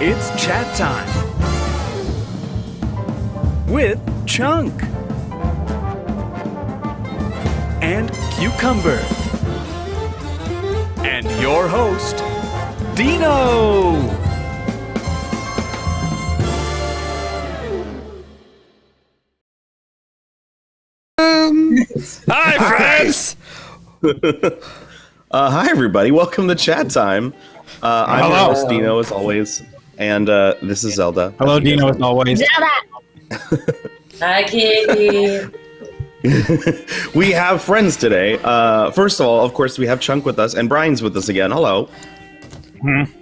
It's chat time with Chunk and Cucumber and your host, Dino. Hi, friends! Hi, everybody. Welcome to Chat Time. I'm your host, Dino, as always. And this is Zelda. Hello, Dino, as always. Hi, Kitty. We have friends today. First of all, of course, we have Chunk with us, and Brian's with us again. Hello.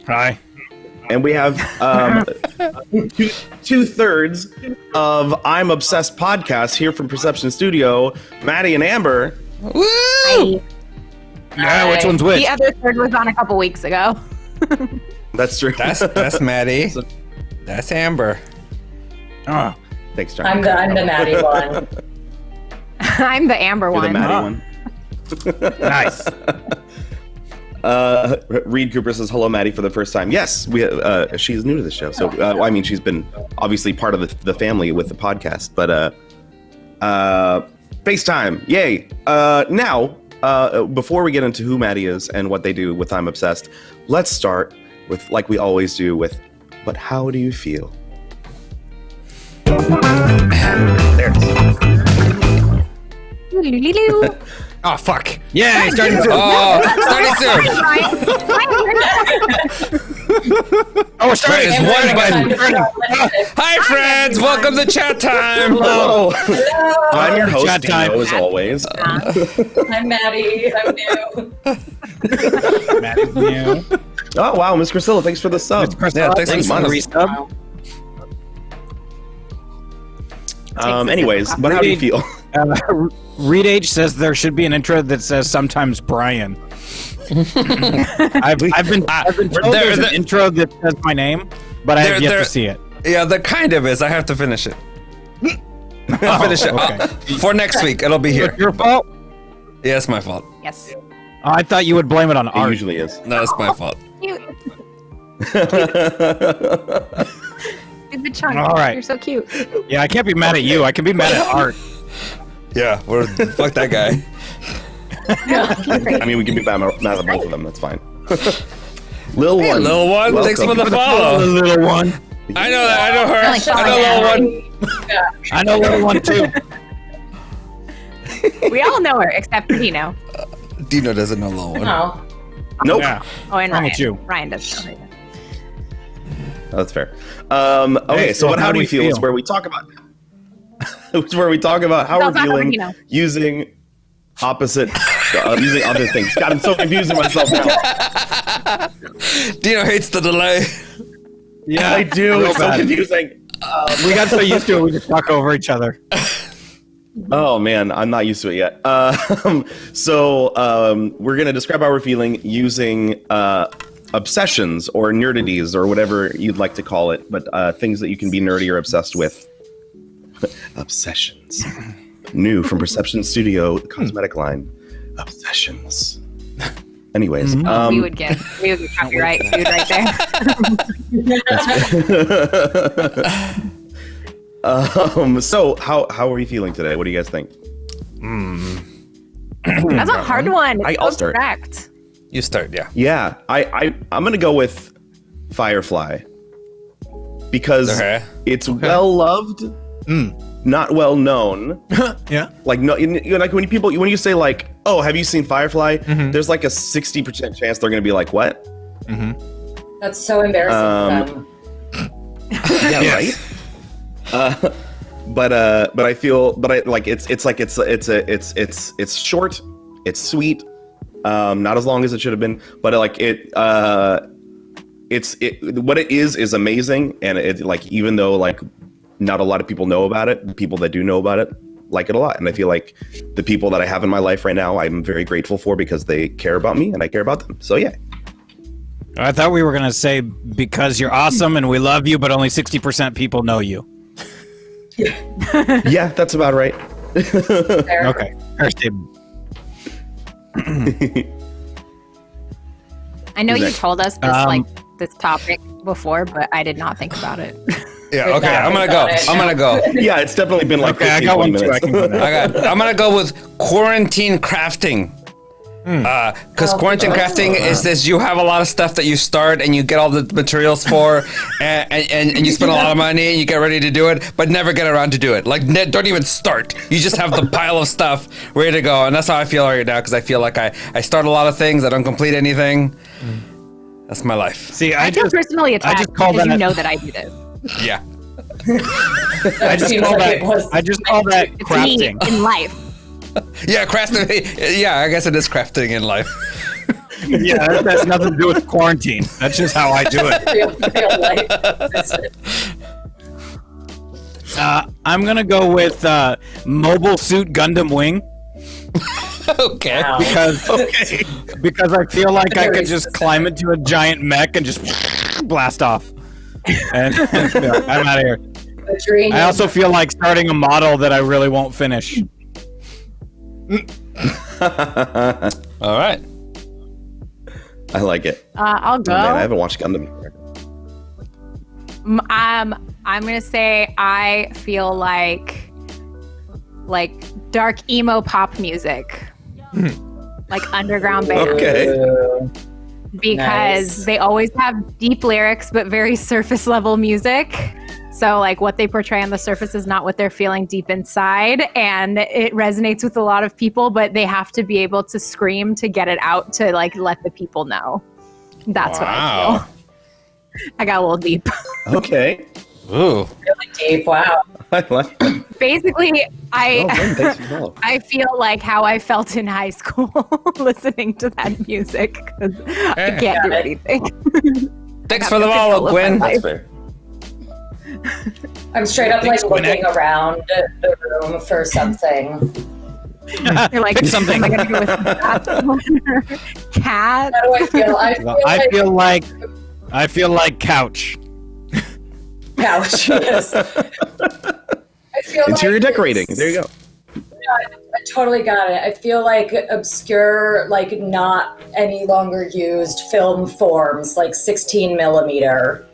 Hi. And we have two-thirds of I'mObsesed podcast here from Perception Studio, Maddie and Amber. Woo! Hi. Yeah, which one's which? The other third was on a couple weeks ago. That's true. That's Maddie. That's Amber. Oh, Thanks, Chunk. I'm the Maddie one. I'm the Amber You're one. the Maddie one. nice. Reed Cooper says hello, Maddie, for the first time. Yes, she's new to the show, so I mean, she's been obviously part of the family with the podcast, but FaceTime, yay! Now, before we get into who Maddie is and what they do with I'mObsesed, let's start with, like we always do, with, but how do you feel? There it is. Oh, fuck. Yeah, starting soon. Oh, starting soon. Oh, we're starting. There's one button. Hi, friends. Welcome to Chat Time. Hello. I'm your host, Chat time. Dino, as always. I'm Maddie. I'm new. Maddie's new. Oh, wow, Miss Priscilla, thanks for the sub. Yeah, thanks for the resub. Anyways, but how do you feel? Reed H says there should be an intro that says sometimes Brian. I've been told there's an intro that says my name, but I have yet to see it. Yeah, there kind of is. I have to finish it. I'll finish it. Okay. For next week, it'll be here. It's your fault? Yeah, it's my fault. Yes. Oh, I thought you would blame it on It art. usually is. No, it's my fault. Cute. Stupid Chunk. All right. You're so cute. Yeah, I can't be mad at you. I can be mad at art. Yeah, fuck that guy. I mean, we can be mad at both of them. That's fine. Lil Hey, One. little one. Welcome. Thanks for the follow. Little one. I know that. I know her. Like I know little one. I know little one too. We all know her except for Dino. Dino doesn't know little one. Oh. Nope. Yeah. Oh, and Wrong Ryan. with you. Ryan doesn't know her. That's fair. Okay, Hey, so what how do you feel is where we talk about it's where we talk about how we're feeling using opposite using other things. God, I'm so confusing myself now. Dino hates the delay. Yeah, I do. It's so bad. confusing. We got so used to it, we just talk over each other. Oh man, I'm not used to it yet. So we're gonna describe how we're feeling using obsessions or nerdities or whatever you'd like to call it, but things that you can be nerdy or obsessed with. Obsessions. New from Perception Studio, the cosmetic line. Obsessions. Anyways, We would get copyright sued right there. So how are you feeling today? What do you guys think? That's a hard one. It's I'll so start. direct. You start, yeah. Yeah, I'm gonna go with Firefly because Okay. it's well loved, not well known. Yeah. Like no, like when you say like, oh, have you seen Firefly? There's like a 60% chance they're gonna be like, what? That's so embarrassing for them. Yeah, right. But I feel, it's short, it's sweet, not as long as it should have been, but what it is amazing, and it like even though like not a lot of people know about it, the people that do know about it like it a lot, and I feel like the people that I have in my life right now, I'm very grateful for because they care about me and I care about them. So yeah. I thought we were gonna say because you're awesome and we love you, but only 60% people know you. Yeah, that's about right. Fair. Okay. Fair statement. I know you Exactly. told us this this topic before, but I did not think about it. Yeah, okay, I'm gonna go. I'm gonna go. Yeah, it's definitely been like Okay, I 15, got 20 one too. minutes. I can go now. I'm gonna go with quarantine crafting. Because quarantine crafting is this: you have a lot of stuff that you start and you get all the materials for, and you spend a lot of money and you get ready to do it, but never get around to do it. Like, don't even start. You just have the pile of stuff ready to go, and that's how I feel right now. Because I feel like I start a lot of things, I don't complete anything. That's my life. See, I feel personally attacked just call because that- you know that I do this. Yeah. I just seems call like that. it was I just call that It's me crafting. in life. Yeah, crafting. Yeah, I guess it is crafting in life. Yeah, that has nothing to do with quarantine. That's just how I do it. real life. That's it. I'm gonna go with Mobile Suit Gundam Wing Okay. Wow. because I feel like I Very could just specific. climb into a giant mech and just blast off. And I'm out of here. The dream. I also feel like starting a model that I really won't finish. All right. I like it. I'll go. Oh, man, I haven't watched Gundam. I'm gonna say I feel like dark emo pop music, like underground bands, Okay. because Nice. they always have deep lyrics but very surface level music. So like what they portray on the surface is not what they're feeling deep inside, and it resonates with a lot of people. But they have to be able to scream to get it out to like let the people know. That's what I Wow. feel. I got a little deep. Okay. Ooh. Really deep. Wow. I like that. Basically, Oh, Gwen, thanks for the follow. I feel like how I felt in high school listening to that music because I can't do anything. Thanks I for the have no follow, control of Gwen. my That's life. fair. I'm straight up Thanks, like looking Gwinnett. around the room for something. You're like, Pick something. am I gonna go with bathroom? Cat? How do I feel? I feel like couch. couch. Yes. I feel Interior like decorating. it's- There you go. I totally got it. I feel like obscure, like not any longer used film forms, like 16 millimeter.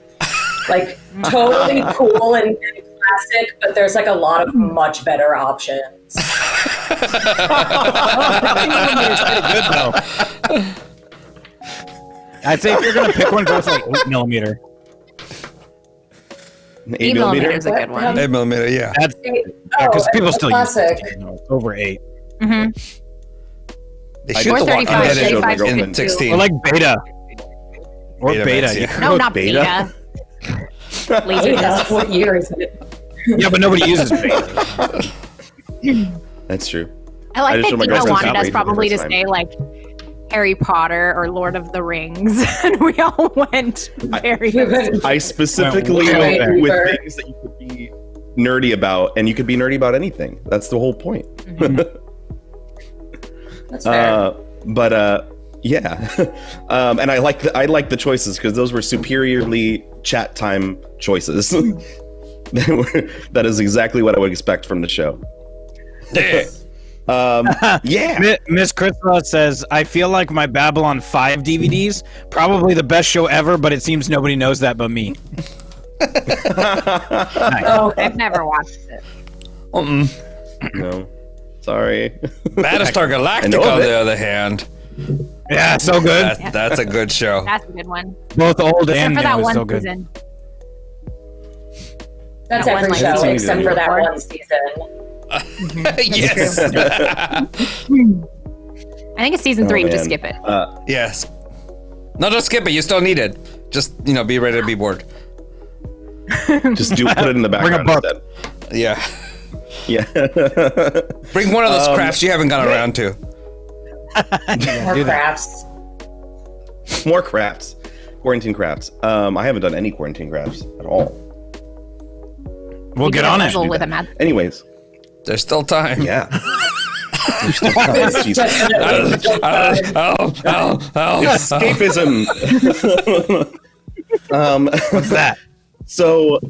Like totally cool and classic, but there's like a lot of much better options. Good though. I'd say if you're gonna pick one, go with like 8mm. 8 millimeter. is a good one. 8mm, yeah. That's Oh, because people still use classic. over 8. Mm-hmm. They I shoot just the want Walking to Dead show my in girlfriend. 16. Or like beta. Or Beta beta. Max, You yeah. could No, go not beta. beta. Laser Wait, disc. what year is it? Yeah, but nobody uses beta. That's true. I like I just that showed my Dina girlfriend wanted us Copy for the probably to first say like Harry Potter or Lord of the Rings, and we all went very. I specifically Well, went wait, with wait. things that you could be nerdy about, and you could be nerdy about anything. That's the whole point. That's fair. Yeah, and I like the choices because those were superiorly chat time choices. That is exactly what I would expect from the show. Yeah. Miss Chrisla says, I feel like my Babylon 5 DVDs, probably the best show ever, but it seems nobody knows that but me. Oh, I've never watched it. No, sorry. Battlestar I know Galactica, of on it. the other hand, Yeah, so good. that's a good show. That's a good one. Both old Except and for new that is one so good. season. that's That one, every like, show season except two. for that one season. Yes. I think it's season 3. Oh, Just man. skip it. Yes. No, don't skip it. You still need it. Just, be ready to be bored. Just put it in the background book. instead. Yeah. Yeah. Bring one of those crafts you haven't gotten around to. More do that. crafts. More crafts. Quarantine crafts. I haven't done any quarantine crafts at all. We'll We get did a on it. puzzle with a mad. Anyways, There's still time. yeah. There's still time. Jesus. Escapism. What's that? So,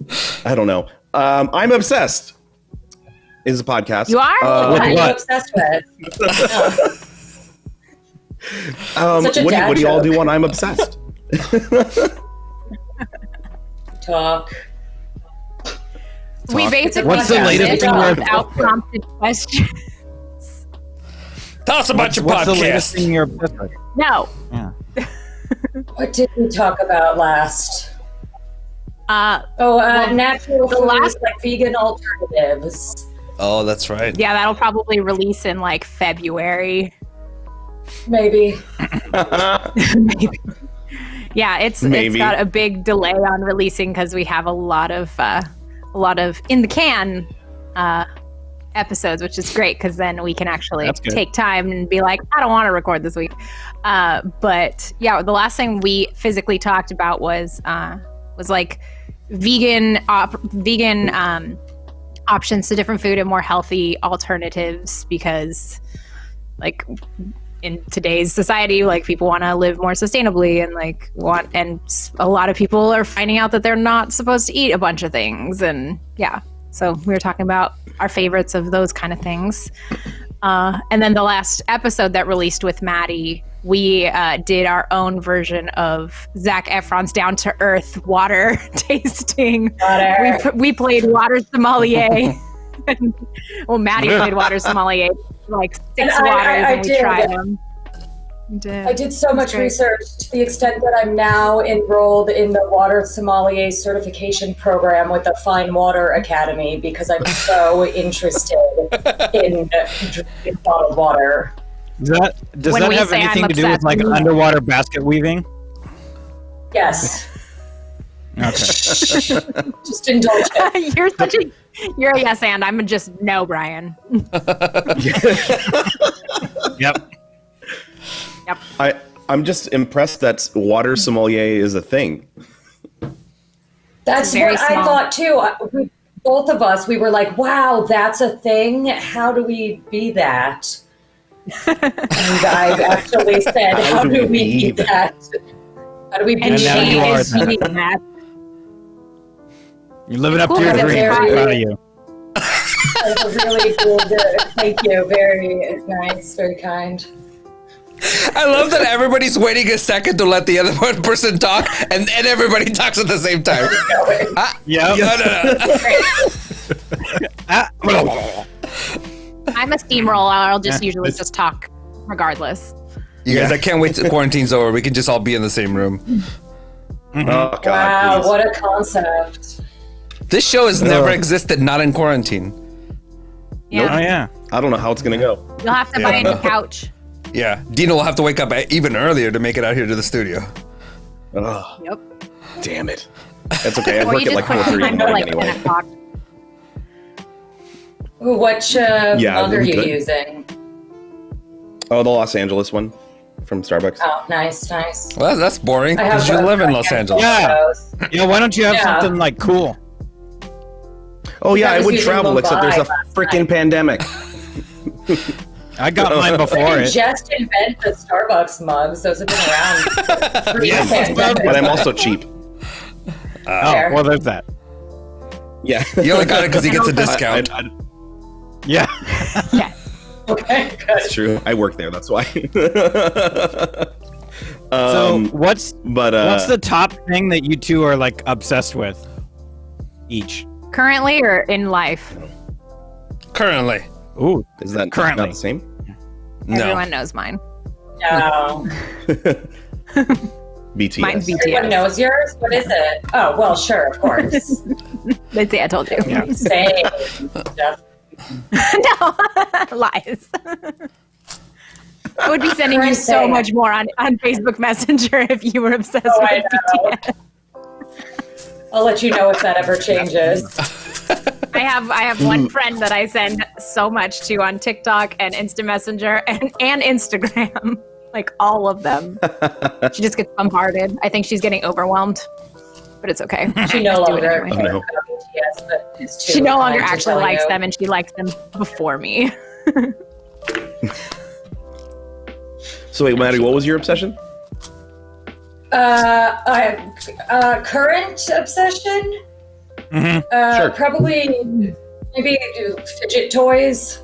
I don't know. I'm Obsessed is a podcast. You are? What are you what? obsessed with? Such a what dad do you all joke. do on I'm Obsessed? Talk. We basically What's the just latest sit thing on you're- without prompted questions. Tell us about your What's the latest podcast. thing you're obsessed with? No. Yeah. What did we talk about last? Natural the foods, last- like vegan alternatives. Oh, that's right. Yeah, that'll probably release in like February. Maybe. Yeah, it's Maybe. got a big delay on releasing because we have a lot of in the can episodes, which is great because then we can actually That's good. take time and be like, I don't want to record this week. But yeah, the last thing we physically talked about was like vegan options to different food and more healthy alternatives because like in today's society, like people want to live more sustainably and a lot of people are finding out that they're not supposed to eat a bunch of things. And yeah, so we were talking about our favorites of those kind of things. And then the last episode that released with Maddie, we did our own version of Zac Efron's Down to Earth water tasting. Water. We played water sommelier. Well, Maddie played water sommelier, like 6 And waters, I and we did. tried them. We did. I did so much great. research to the extent that I'm now enrolled in the water sommelier certification program with the Fine Water Academy because I'm so interested in drinking bottled water. Does When that we have say I'm anything to do with obsessed, like we mean it. underwater basket weaving? Yes, Okay. just indulge it. You're a yes and. I'm a just no, Brian. Yep. I'm just impressed that water sommelier is a thing. That's very what I small. thought too. Both of us, we were like, wow, that's a thing. How do we be that? And I actually said, how do we be that? How do we be And And now she you are is that. eating that. You're living up Cool, to your but it's dreams. I'm very- proud of you. That's a really good. Thank you. Very nice. Very kind. I love that everybody's waiting a second to let the other one person talk, and everybody talks at the same time. Yep. No. I'm a steamroller. I'll just usually just talk regardless. You guys, I can't wait till quarantine's over. We can just all be in the same room. Oh God! Wow, please. what a concept. This show has never existed not in quarantine. Yeah, Oh yeah. I don't know how it's gonna go. you'll have to buy a new couch. Yeah, Dina will have to wake up even earlier to make it out here to the studio. Oh, Yep. damn it! That's okay. I Or work you at just like put 4:30 in time the to morning like 10 anyway. o'clock. Ooh, what Yeah, mug are we you could. using? Oh, the Los Angeles one from Starbucks. Oh, nice, nice. Well, that's boring I have because you both. live in I Los have Angeles. Yeah. both. Yeah. Why don't you have Yeah. something like cool? Oh yeah, I I was would using travel, except there's a Mumbai last freaking night. pandemic. I got mine I before didn't it. just invent the Starbucks mugs. Those have been around for Yes. pandemic. But I'm also cheap. Oh, well, there's that. Yeah. He only got it because he gets a discount. Yeah. Yeah. Okay, good. That's true. I work there. That's why. So what's but the top thing that you two are like obsessed with? Each. Currently or in life? Currently, Ooh. is that currently. not the same? no. Everyone knows mine. No. BTS. Mine's Everyone BTS. knows yours? What is it? Oh, well, sure, of course. Let's see, I told you. Yeah. Same. Jeff. No, lies. I would be sending you so Current much more on Facebook Messenger if you were obsessed Oh, I with know. BTS. I'll let you know if that ever changes. I have one friend that I send so much to on TikTok and Insta Messenger and Instagram. Like all of them. She just gets bombarded. I think she's getting overwhelmed. But it's okay. She no Just do it longer anyway. cares no. about BTS, but is too She no longer kind to actually tell likes you. them, and she likes them before me. So wait, Maddie, what was your obsession? Current obsession? Sure. Probably maybe fidget toys.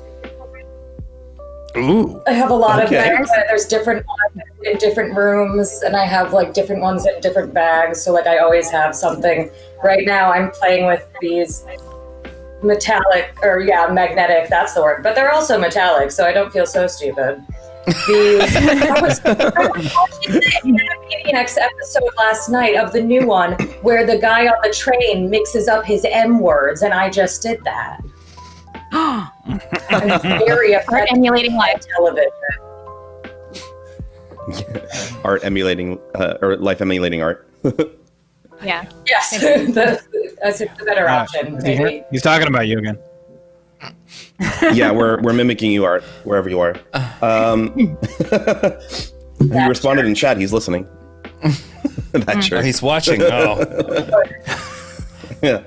Ooh. I have a lot of Okay. bags. There's different ones in different rooms, and I have like different ones in different bags. So like I always have something. Right now, I'm playing with these magnetic. That's the word. But they're also metallic, so I don't feel so stupid. I was watching the Animaniacs episode last night of the new one where the guy on the train mixes up his M words, and I just did that. I'm very Art affected emulating by life. television. Art emulating or life emulating art. Yeah. Yes, that's a better option. Maybe. He's talking about you again. Yeah, we're mimicking you, Art, wherever you are. He responded in chat. He's listening. That Oh, jerk. he's watching. Oh, Yeah.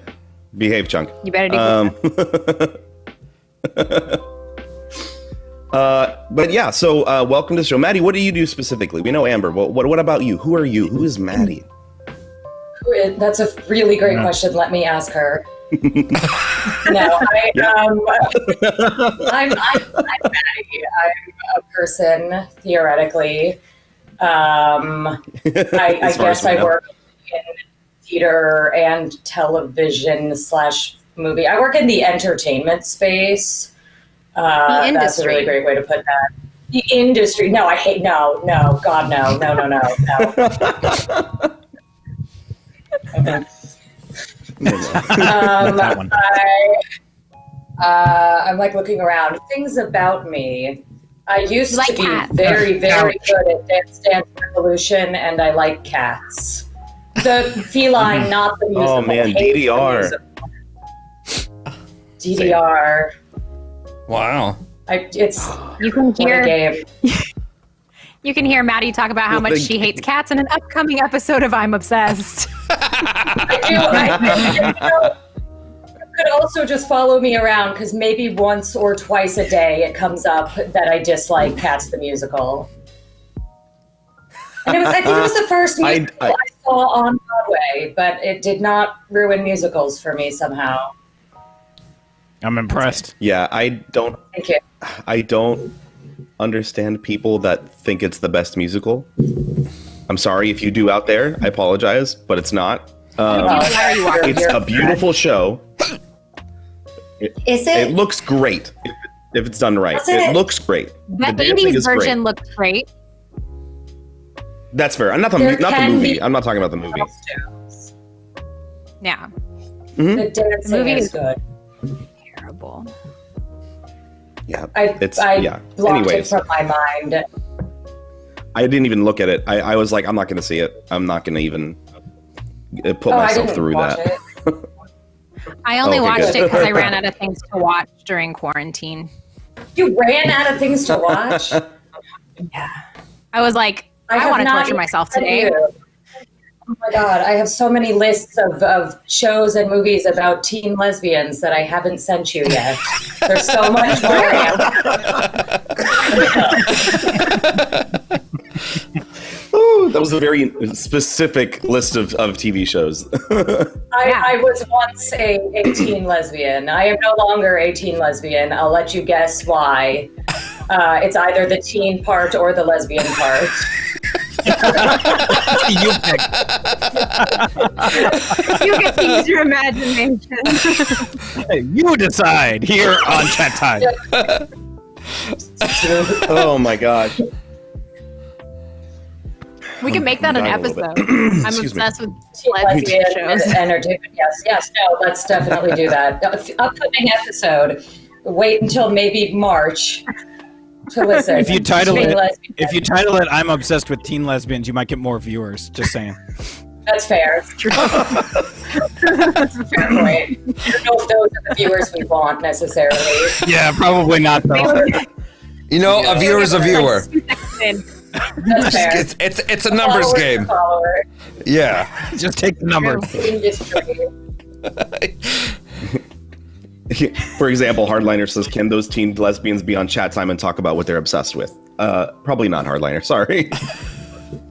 Behave, Chunk. You better do But yeah, so welcome to the show. Maddie, what do you do specifically? We know Amber. What about you? Who are you? Who is Maddie? That's a really great question. Let me ask her. No, I'm Maddie. I'm a person, theoretically. I As far as guess we I know. work in theater and television/movie. I work in the entertainment space. That's a industry. really great way to put that. The industry. No, I hate. No, God, no. Okay. That one. I'm like looking around. Things about me. I used You like to be cats. very, very Ouch. good at Dance Dance Revolution, and I like cats. The feline, not the musical. Oh, man, Hate the DDR. musical. DDR. wow. It's You can what a hear game. you can hear Maddie talk about how much she hates cats in an upcoming episode of I'm Obsessed. I do. You could also just follow me around because maybe once or twice a day it comes up that I dislike Cats the musical. And I think it was the first musical I saw on Broadway, but it did not ruin musicals for me somehow. I'm impressed. Yeah, Thank you. I don't understand people that think it's the best musical. I'm sorry if you do out there. I apologize, but it's not. It's a beautiful show. Is It looks great if it's done right. Does it? It looks great. The dancing 80s is version great. looked great. That's fair. I'm not the There not the can movie. be- I'm not talking about the movie. Yeah. The dancing movie is is- good. Terrible. Yeah, I yeah. blocked Anyways, it from my mind. I didn't even look at it. I was like, I'm not going to see it. I'm not going to even put I myself didn't through watch that. it. I only Okay, watched good. it because I ran out of things to watch during quarantine. You ran out of things to watch. I was like, I have want to not torture myself sent today. you. Oh my god, I have so many lists of shows and movies about teen lesbians that I haven't sent you yet. There's so much more. Ooh, that was a very specific list of TV shows. I was once a teen lesbian. I am no longer a teen lesbian. I'll let you guess why. It's either the teen part or the lesbian part. You pick. You get to use your imagination. You decide here on Chat Time. Oh my gosh. We can make that an dying a little episode. I'm Excuse me. obsessed with Teen lesbian lesbian shows. entertainment. Yes. No, let's definitely do that. Upcoming episode. Wait until maybe March to listen. If you title Teen it, lesbian. "I'm obsessed with teen lesbians," you might get more viewers. Just saying. That's fair. That's a fair point. I don't know if those are the viewers we want necessarily. Yeah, probably not though. You know, a viewer's a viewer. That's fair. It's a numbers Follower to game. follower. Yeah. Just take the numbers. Industry. For example, Hardliner says, "Can those teen lesbians be on Chat Time and talk about what they're obsessed with?" Probably not, Hardliner. Sorry.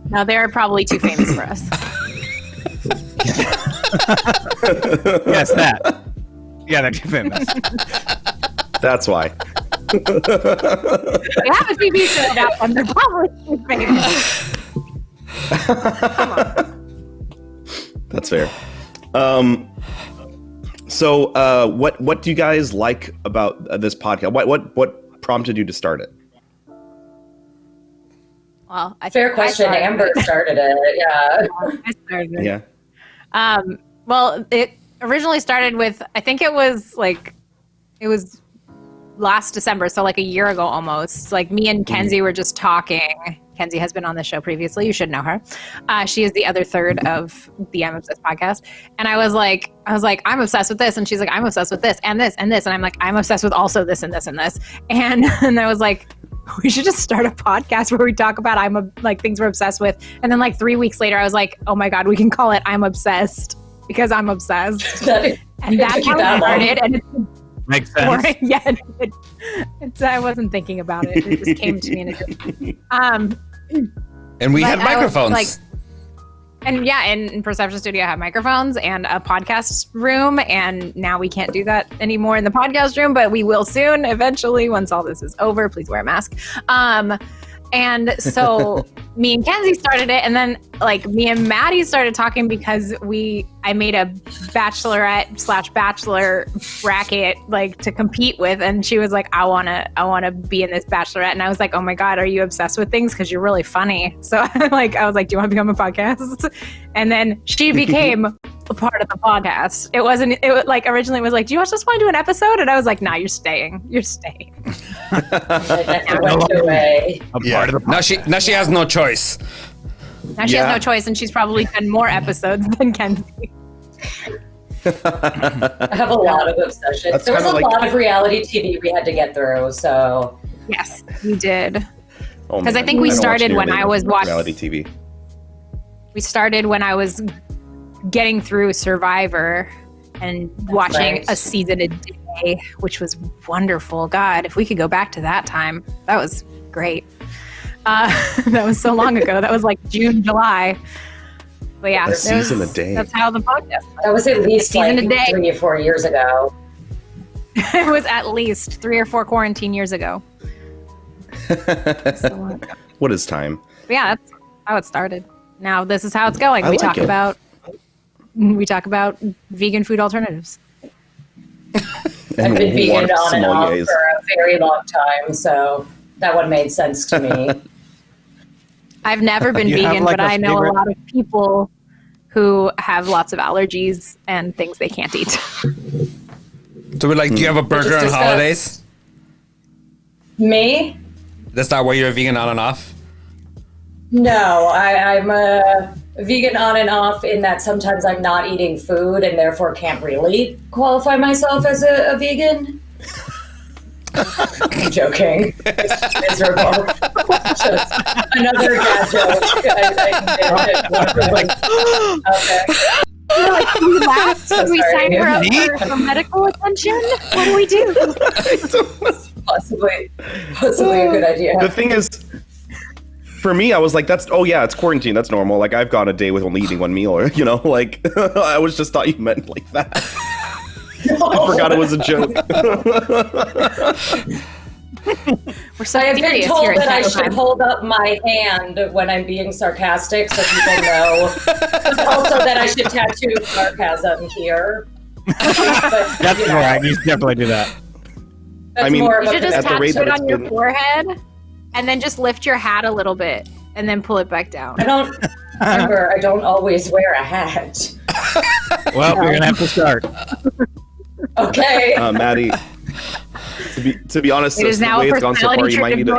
No, they're probably too famous for us. Yes, that. Yeah, they're too famous. That's why. You have a TV show about them. They're probably famous. That's fair. So, what do you guys like about this podcast? What prompted you to start it? Well, Fair question. Amber started it. Yeah. I started it. Yeah. Well, it originally started with, I think it was last December, so like a year ago almost. Like me and Kenzie were just talking. Kenzie has been on the show previously. You should know her. She is the other third of the I'mObsesed podcast. And I was like, I'm obsessed with this. And she's like, I'm obsessed with this and this and this. And I'm like, I'm obsessed with also this and this and this. And I was like, we should just start a podcast where we talk about things we're obsessed with. And then like 3 weeks later, I was like, oh my God, we can call it I'm Obsessed because I'm obsessed. And that's how it started. And it's Makes sense. yeah, I wasn't thinking about it. It just came to me in a good. And we had But I was, microphones. And yeah, in Perception Studio, I have microphones and a podcast room, and now we can't do that anymore in the podcast room, but we will soon, eventually, once all this is over. Please wear a mask. And so me and Kenzie started it, and then like me and Maddie started talking because I made a bachelorette/bachelor bracket like to compete with, and she was like, I wanna be in this bachelorette, and I was like, oh my God, are you obsessed with things? Because you're really funny. So I was like, do you want to become a podcast? And then she became a part of the podcast. Originally it was like, do you just want to do an episode? And I was like, nah, you're staying. I went away. Yeah. Now she has no choice. Now she has no choice, and she's probably done more episodes than Kenzie. I have a lot of obsessions. That's There was a kinda like- lot of reality TV we had to get through, so Yes, we did. Oh, 'Cause I man. think we don't watch started nearly when I enough was watching- reality TV. We started when I was getting through Survivor and watching right. a season a day, which was wonderful. God, if we could go back to that time, that was great. That was so long ago. That was like June, July. But yeah, A season a day. That's how the podcast. that was at least Season like a day. 3 or 4 years ago. It was at least 3 or 4 quarantine years ago. So long ago. What is time? But yeah, that's how it started. Now this is how it's going. I We like talk it. about vegan food alternatives. I've been vegan warm on and off sommeliers. for a very long time, so that one made sense to me. I've never been You have, vegan, like, but a I know favorite- a lot of people who have lots of allergies and things they can't eat. So we're like, do you have a burger on discussed. holidays? Me? That's not where you're vegan on and off? No, I'm a vegan on and off in that sometimes I'm not eating food and therefore can't really qualify myself as a vegan. I'm joking. It's miserable. Just another dad joke. Okay. We laugh, So we sorry. sign her up for medical attention. What do we do? Possibly a good idea. The thing is, for me, I was like, it's quarantine. That's normal. Like, I've gone a day with only eating one meal, or, like, I was just thought you meant like that. I forgot it was a joke. We're so I have been serious told here at that I Taco should Time. hold up my hand when I'm being sarcastic so people know. Also that I should tattoo sarcasm here. But, That's you know, correct. You should definitely do that. that's I mean, more of You a should just At the tattoo rate it that it's on your been- forehead and then just lift your hat a little bit and then pull it back down. I don't always wear a hat. Well, you're gonna have to start. Okay. Maddie, to be honest, It is the now way a it's gone so far, personality you might trait need of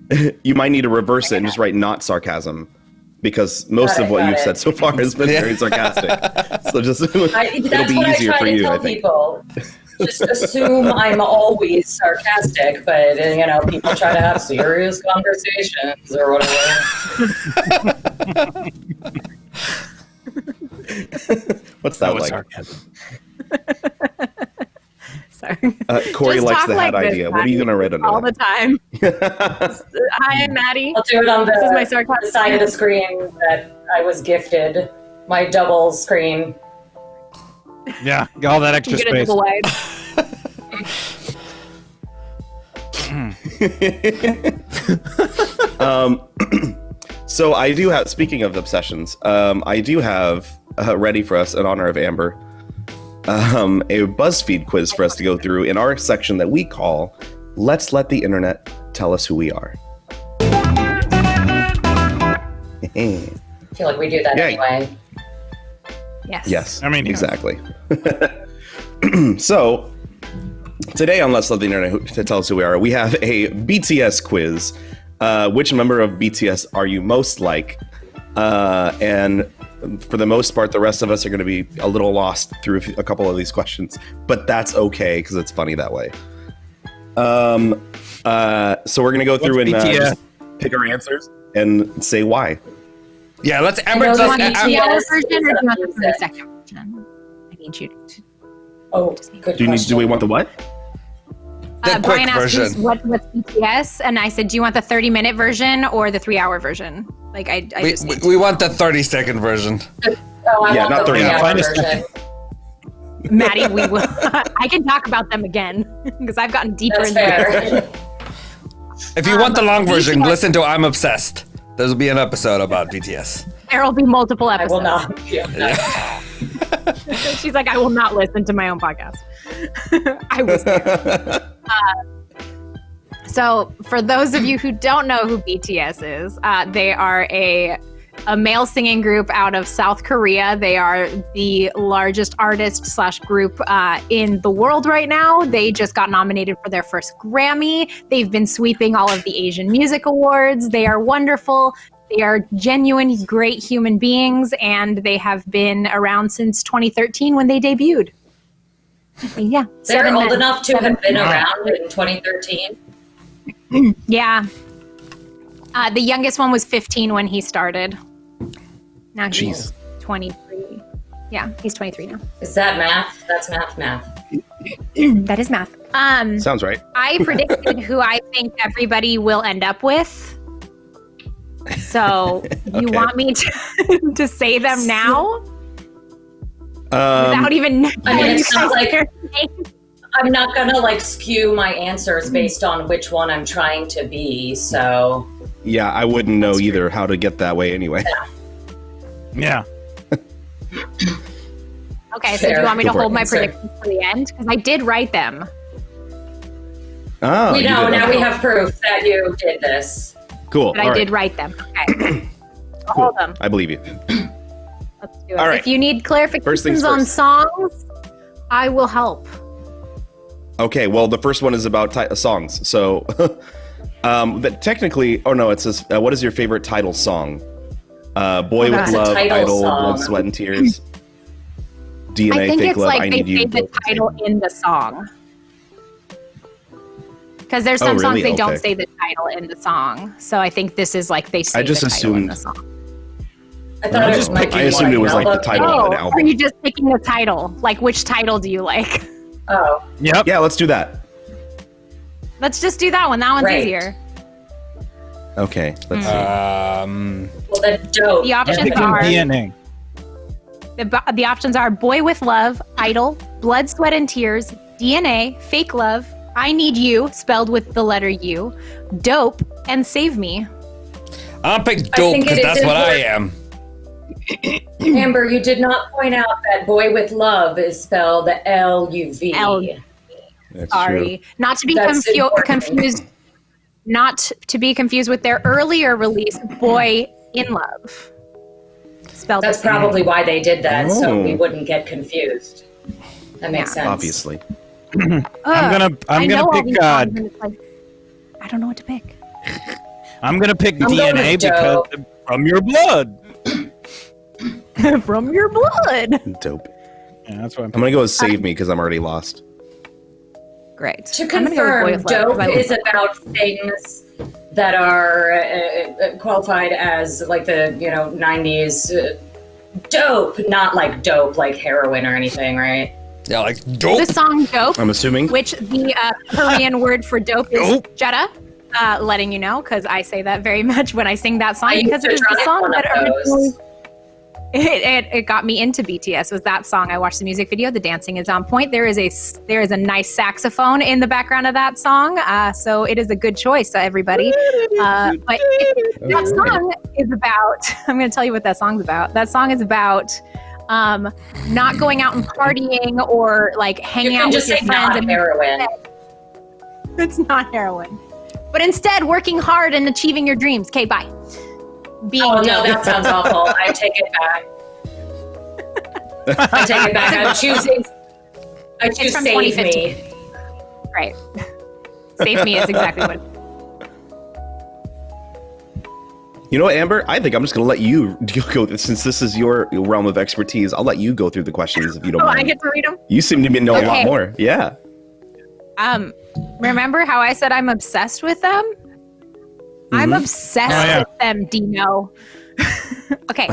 to yours. you might need to reverse it and just write not sarcasm, because most Got of it, what got you've it. said so far has been very sarcastic. So just it'll That's be what I easier try for to you, tell I think. people. Just assume I'm always sarcastic, but people try to have serious conversations or whatever. What's that like? sarcasm. Sorry. Corey Just likes talk the hat like this, idea. What are you Maddie, gonna write under all the that? time? Hi, Maddie. I'll do it on This is my the sarcasm. side of the screen that I was gifted. My double screen. Yeah, get all that extra You get a space. double wide. So I do have, speaking of obsessions, I do have ready for us, in honor of Amber, a BuzzFeed quiz for us to go through in our section that we call Let's Let the Internet Tell Us Who We Are. I feel like we do that anyway. Yes. Yes, I mean, exactly. So, today on Let's Let the Internet Tell Us Who We Are, we have a BTS quiz. Which member of BTS are you most like? And for the most part, the rest of us are going to be a little lost through a couple of these questions, but that's okay because it's funny that way. So we're going to go through and just pick our answers and say why. Yeah, let's Amber. Do you want the BTS 3-hour version or do you want the 30-second version? I need you to. Oh, good question. Do we want the what? The Brian quick asked version. what's BTS, and I said, do you want the 30-minute version or the 3-hour version? Like, I just need We want the 30-second version. Oh, I Yeah, want not the 30 3-hour Find a version. Maddie, we will. I can talk about them again because I've gotten deeper That's into it. fair. If you want the long version, BTS listen to I'm Obsessed. There'll be an episode about BTS. There will be multiple I episodes. will not. Yeah. She's like, I will not listen to my own podcast. I was there. So, for those of you who don't know who BTS is, they are a male singing group out of South Korea. They are the largest artist/group in the world right now. They just got nominated for their first Grammy. They've been sweeping all of the Asian Music Awards. They are wonderful. They are genuine, great human beings, and they have been around since 2013 when they debuted. Yeah, They're 7 old men. enough to have been around in 2013. Yeah. The youngest one was 15 when he started. Now he's 23. Yeah, he's 23 now. Is that math? That's math. That is math. Sounds right. I predicted who I think everybody will end up with. So you Okay. want me to say them now? Without even I mean, it's not like their names? I'm not gonna like skew my answers based on which one I'm trying to be. So Yeah, I wouldn't know either how to get that way anyway. Yeah. Okay, so do you Fair. want me to Go for hold it. my Fair. predictions for the end? Because I did write them. Oh, we you know did, now okay. we have proof that you did this. Cool. But All I right. did write them. Okay. I'll hold them. I believe you. Let's do it. All right. If you need First things clarifications on first. songs, I will help. Okay, well, the first one is about songs. So, that technically, oh no, it says, what is your favorite title song? Boy That's with a Love, title Idol, song. Blood, Sweat, and Tears. DNA, I think Fake it's Love, like I they Need You. say the Dope. title in the song. Because there's Oh, some songs really? they don't Okay. say the title in the song. So I think this is like they say I just the title in assumed- the song. I thought it just was picking I assumed it was like the title of an Oh, album. are you just picking the title? Like, which title do you like? Oh, Yep. Yeah, let's do that. Let's just do that one. That one's Right. easier. Okay, let's see. well, then dope. The options Picking are DNA. the options are Boy with Love, Idol, Blood, Sweat, and Tears, DNA, Fake Love, I Need You, spelled with the letter U, Dope, and Save Me. I'll pick I dope think it because is that's what I important. am. Amber, you did not point out that Boy with Love is spelled L-U-V. L- That's Sorry, not to be That's important. confused. Not to be confused with their earlier release, Boy in Love. Spelled That's the same. probably why they did that, so Oh. we wouldn't get confused. That makes Yeah. sense. true. Obviously. Ugh, I'm gonna I know all pick these songs and it's like, I don't know what to pick. I'm gonna pick I'm going DNA with because Dope. from your blood. From your blood. Dope. Yeah, that's what I'm I'm gonna go with Save Me because I'm already lost. Great. To I'm gonna go with Boy confirm, with Love, 'cause I dope love is about things that are qualified as like the 90s dope, not like dope like heroin or anything, right? Yeah, like dope. the song Dope, I'm assuming. which the Korean word for dope is Dope. jetta. Letting you know, because I say that very much when I sing that song, I used because to it is the try song one that of those. originally. it got me into BTS was that song. I watched the music video. The dancing is on point. There is a nice saxophone in the background of that song. So it is a good choice, everybody. That song is about, I'm going to tell you what that song's about. That song is about not going out and partying or like hanging out with your friends. Not heroin. It's not heroin. But instead, working hard and achieving your dreams. Okay, bye. No, that sounds awful. I take it back. I take it back. I choose from Save 2015. Me. Right. Save Me is exactly what. You know what, Amber? I think I'm just going to let you go, since this is your realm of expertise. I'll let you go through the questions if you don't mind. I get to read them? You seem to know a lot more. Yeah. Remember how I said I'm obsessed with them? I'm obsessed with them, Dino. Okay.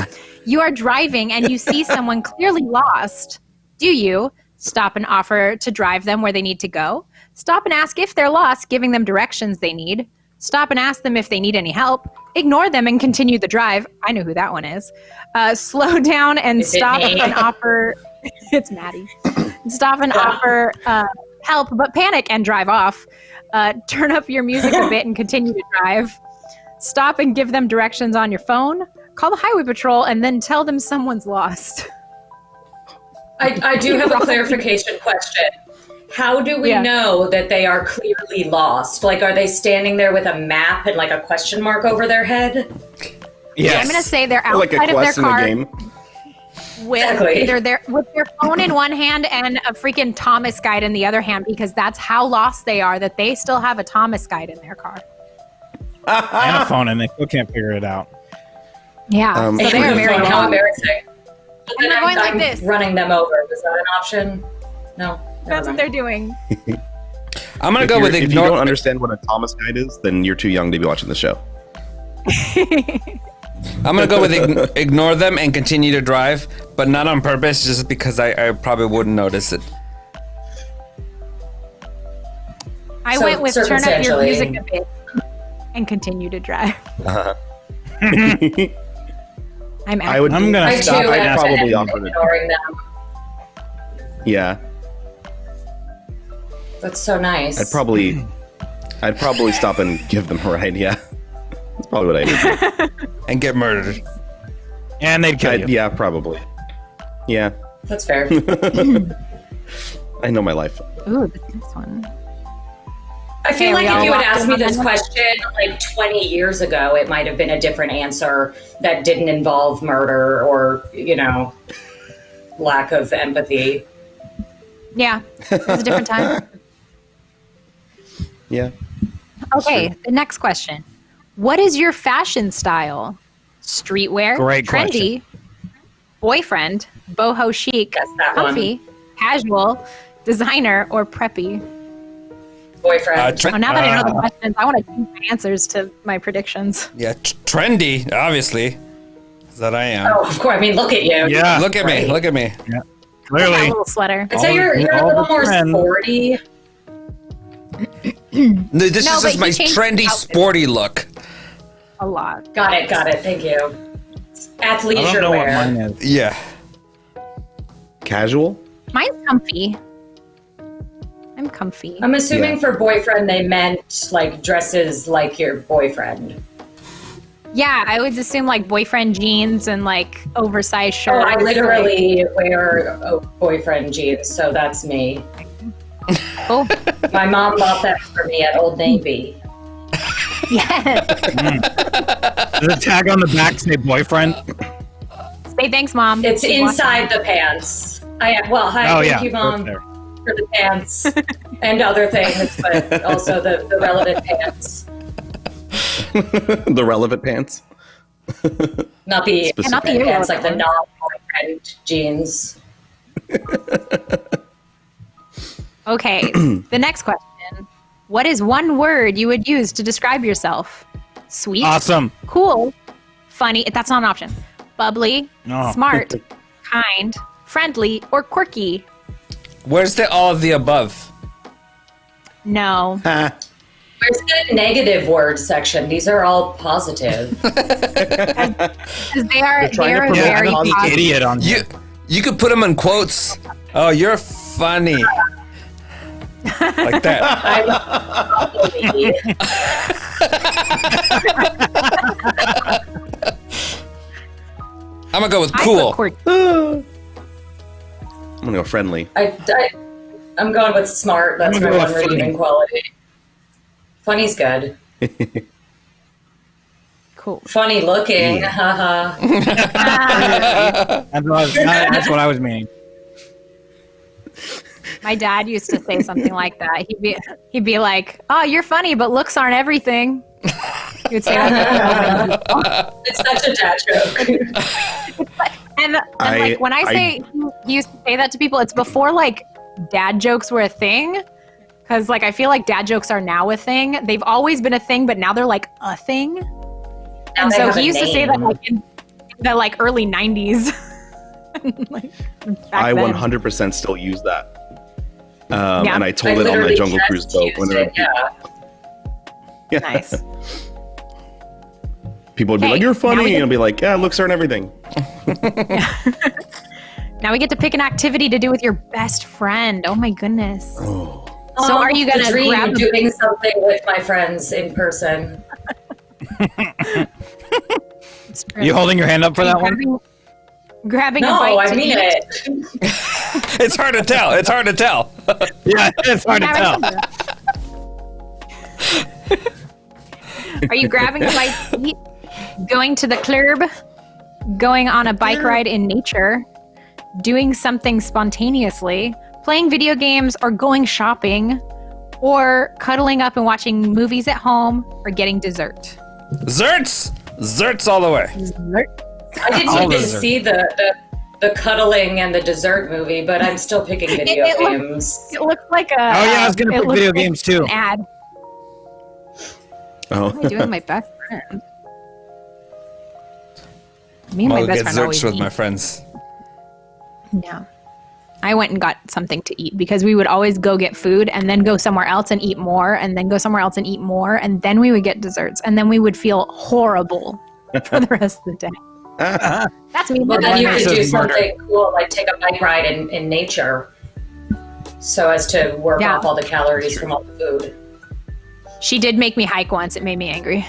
You are driving and you see someone clearly lost. Do you stop and offer to drive them where they need to go? Stop and ask if they're lost, giving them directions they need. Stop and ask them if they need any help. Ignore them and continue the drive. I know who that one is. Slow down and stop and offer. It's Maddie. Stop and offer help, but panic and drive off. Turn up your music a bit and continue to drive. Stop and give them directions on your phone. Call the highway patrol and then tell them someone's lost. I do have a clarification question. How do we know that they are clearly lost? Like, are they standing there with a map and like a question mark over their head? Yes. I'm going to say they're outside like a of their quest in a car game. with either with their phone in one hand and a freaking Thomas guide in the other hand, because that's how lost they are, that they still have a Thomas guide in their car. And a phone, and they still can't figure it out. Yeah, so they're very how embarrassing. But And they're going like this. Running them over. Is that an option? No. That's what they're doing. I'm going to go with If you ignore. don't understand what a Thomas guide is, then you're too young to be watching the show. I'm going to go with ignore them and continue to drive, but not on purpose, just because I probably wouldn't notice it. I went with turn up your music a bit and continue to drive. I'm gonna stop. I'd probably offer ignoring them. Yeah, that's so nice. I'd probably stop and give them a ride. Yeah, that's probably what I do. And get murdered. And they'd kill you. Yeah, probably. Yeah, that's fair. I know my life. Ooh, this one. I feel like if you had asked me this question like 20 years ago, it might have been a different answer that didn't involve murder or, lack of empathy. Yeah, it was a different time. Yeah. Okay, the next question. What is your fashion style? Streetwear, Great trendy, boyfriend, boho chic, comfy, casual, designer, or preppy? Boyfriend. Now that I know the questions, I want to change my answers to my predictions. Yeah, trendy, obviously. That I am. Oh, of course. I mean, look at you. Yeah. Look at me. Look at me. Yeah. Clearly. A little sweater. I'd say you're a little more sporty. This is just my trendy, sporty look. A lot. Got it. Thank you. Athleisure wear. Yeah. Casual? Mine's comfy. I'm comfy. I'm assuming for boyfriend they meant like dresses like your boyfriend. Yeah, I would assume like boyfriend jeans and like oversized shirts. Oh, I literally wear boyfriend jeans, so that's me. Oh. My mom bought that for me at Old Navy. Yes. Does the tag on the back say boyfriend? Say thanks, Mom. It's inside the pants. Thank you, Mom, for the pants and other things, but also the relevant pants. The relevant pants? Not the pants, like the one. non-boyfriend jeans. Okay, the next question. What is one word you would use to describe yourself? Sweet. Awesome. Cool. Funny. That's not an option. Bubbly. Oh. Smart. Kind. Friendly. Or quirky. Where's the all of the above? No. Where's the negative word section? These are all positive. They are trying to they're promote very positive. positive. Idiot on You could put them in quotes. Oh, you're funny. Like that. I'm gonna go with cool. I'm gonna go friendly. I'm going with smart. That's I'm my gonna one go with redeeming funny. quality. Funny's good. Cool. Funny looking. Haha. That's what I was meaning. My dad used to say something like that. He'd be like, "Oh, you're funny, but looks aren't everything." He would say that. It's such a dad joke. And like when I say he used to say that to people, it's before like dad jokes were a thing. Because like I feel like dad jokes are now a thing. They've always been a thing, but now they're like a thing. Now And they so have a he used to say that name. like in the like early 90s. Like, I back then. 100% still use that. Yeah. And I told it on my literally Jungle just Cruise boat. used Whenever it, yeah. Nice. people would be Okay, like, "You're now funny," we and I'll be like, "Yeah, looks aren't everything." Now we get to pick an activity to do with your best friend. Oh my goodness. Oh. So are you The gonna dream grab of the doing something with my friends in person? You holding your hand up for that one? Grabbing a No, bite I to mean eat? it. It's hard to tell. It's hard to tell. Yeah, it's hard to tell. Are you grabbing a bite to eat? Going to the club? Going on a bike ride in nature? Doing something spontaneously? Playing video games or going shopping? Or cuddling up and watching movies at home? Or getting dessert? Zerts! Zerts all the way. I didn't All even those see the cuddling and the dessert movie, but I'm still picking video It looked- games. It looks like a. Oh, yeah, I was gonna it pick looks video like games, too. An ad. Oh. What am I doing with my best friend? Me and I'll my best get friend zerts always with eat. my friends. Yeah. I went and got something to eat because we would always go get food and then go somewhere else and eat more and then go somewhere else and eat more and then we would get desserts and then we would feel horrible for the rest of the day. That's me. Well, then you could Mine do says murder. something cool, like take a bike ride in nature, so as to work Yeah. off all the calories from all the food. She did make me hike once. It made me angry.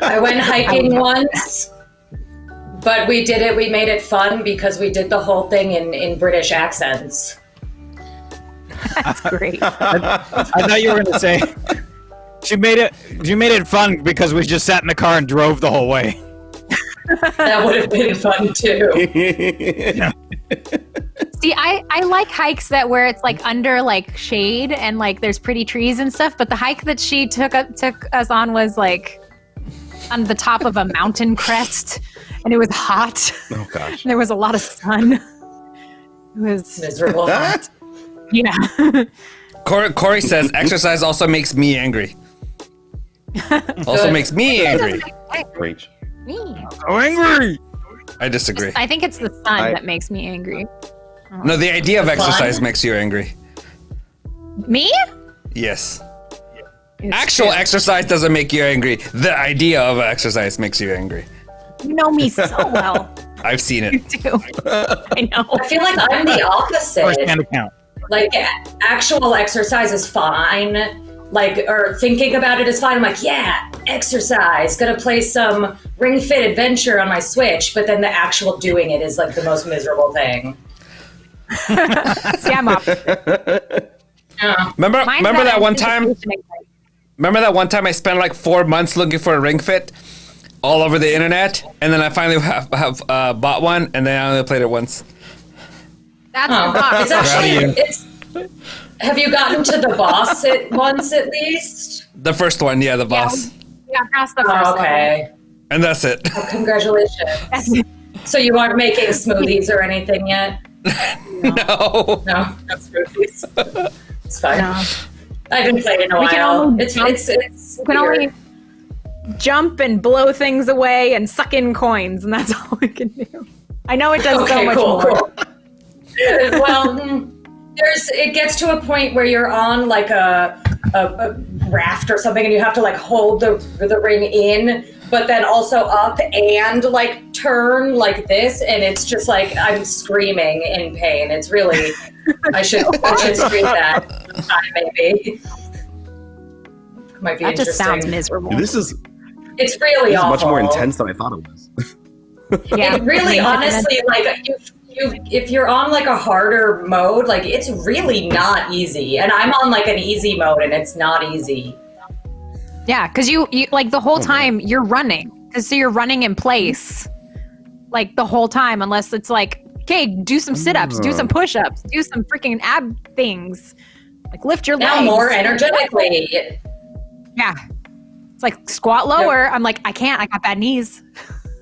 I went hiking once, but we did it. We made it fun because we did the whole thing in British accents. That's great. I thought you were going to say you made it fun because we just sat in the car and drove the whole way. That would have been fun too. See, I like hikes that where it's like under like shade and like there's pretty trees and stuff, but the hike that she took us on was like on the top of a mountain crest and it was hot. Oh gosh. And there was a lot of sun. It was Miserable. yeah. Corey says exercise also makes me angry. Also Good. makes me angry. Preach. Me. So angry. I disagree. I think it's the sun that makes me angry. No, the idea of Fun? exercise makes you angry. Me? Yes. It's Actual true. exercise doesn't make you angry. The idea of exercise makes you angry. You know me so well. I've seen it. Too. I know. I feel like I'm the opposite. First hand account. Like actual exercise is fine. Like, or thinking about it is fine. I'm like, yeah, exercise. Gonna play some Ring Fit Adventure on my Switch, but then the actual doing it is like the most miserable thing. See, I'm opposite. Yeah. Remember Mine's that not one time? anticipation anxiety. Remember that one time I spent like 4 months looking for a Ring Fit all over the internet, and then I finally have bought one, and then I only played it once. That's Oh, the box. it's actually, Proud of you. it's, have you gotten to the boss once at least? The first one, yeah, the boss, Yeah, past the first Oh, okay. and that's it. Well, congratulations. level. So you aren't making smoothies or anything yet? No. No, no smoothies. It's fine. No. I haven't played in a We can while. only It's jump. it's We can weird. only jump and blow things away and suck in coins, and that's all we can do. I know it does so Okay, much cool, more. cool. Well, it gets to a point where you're on like a a raft or something, and you have to like hold the ring in, but then also up and like turn like this, and it's just like I'm screaming in pain. It's really I should stream that sometime, maybe. Might be That just interesting. sounds miserable. It's really awful. much more intense than I thought it was. Yeah, It really, honestly, like if you're on like a harder mode, like it's really not easy. And I'm on like an easy mode, and it's not easy. Yeah, because you like the whole time you're running, so you're running in place, like the whole time, unless it's like, okay, do some sit-ups, do some push-ups, do some freaking ab things, like lift your Now legs more energetically. Yeah, it's like squat lower. I'm like, I can't. I got bad knees.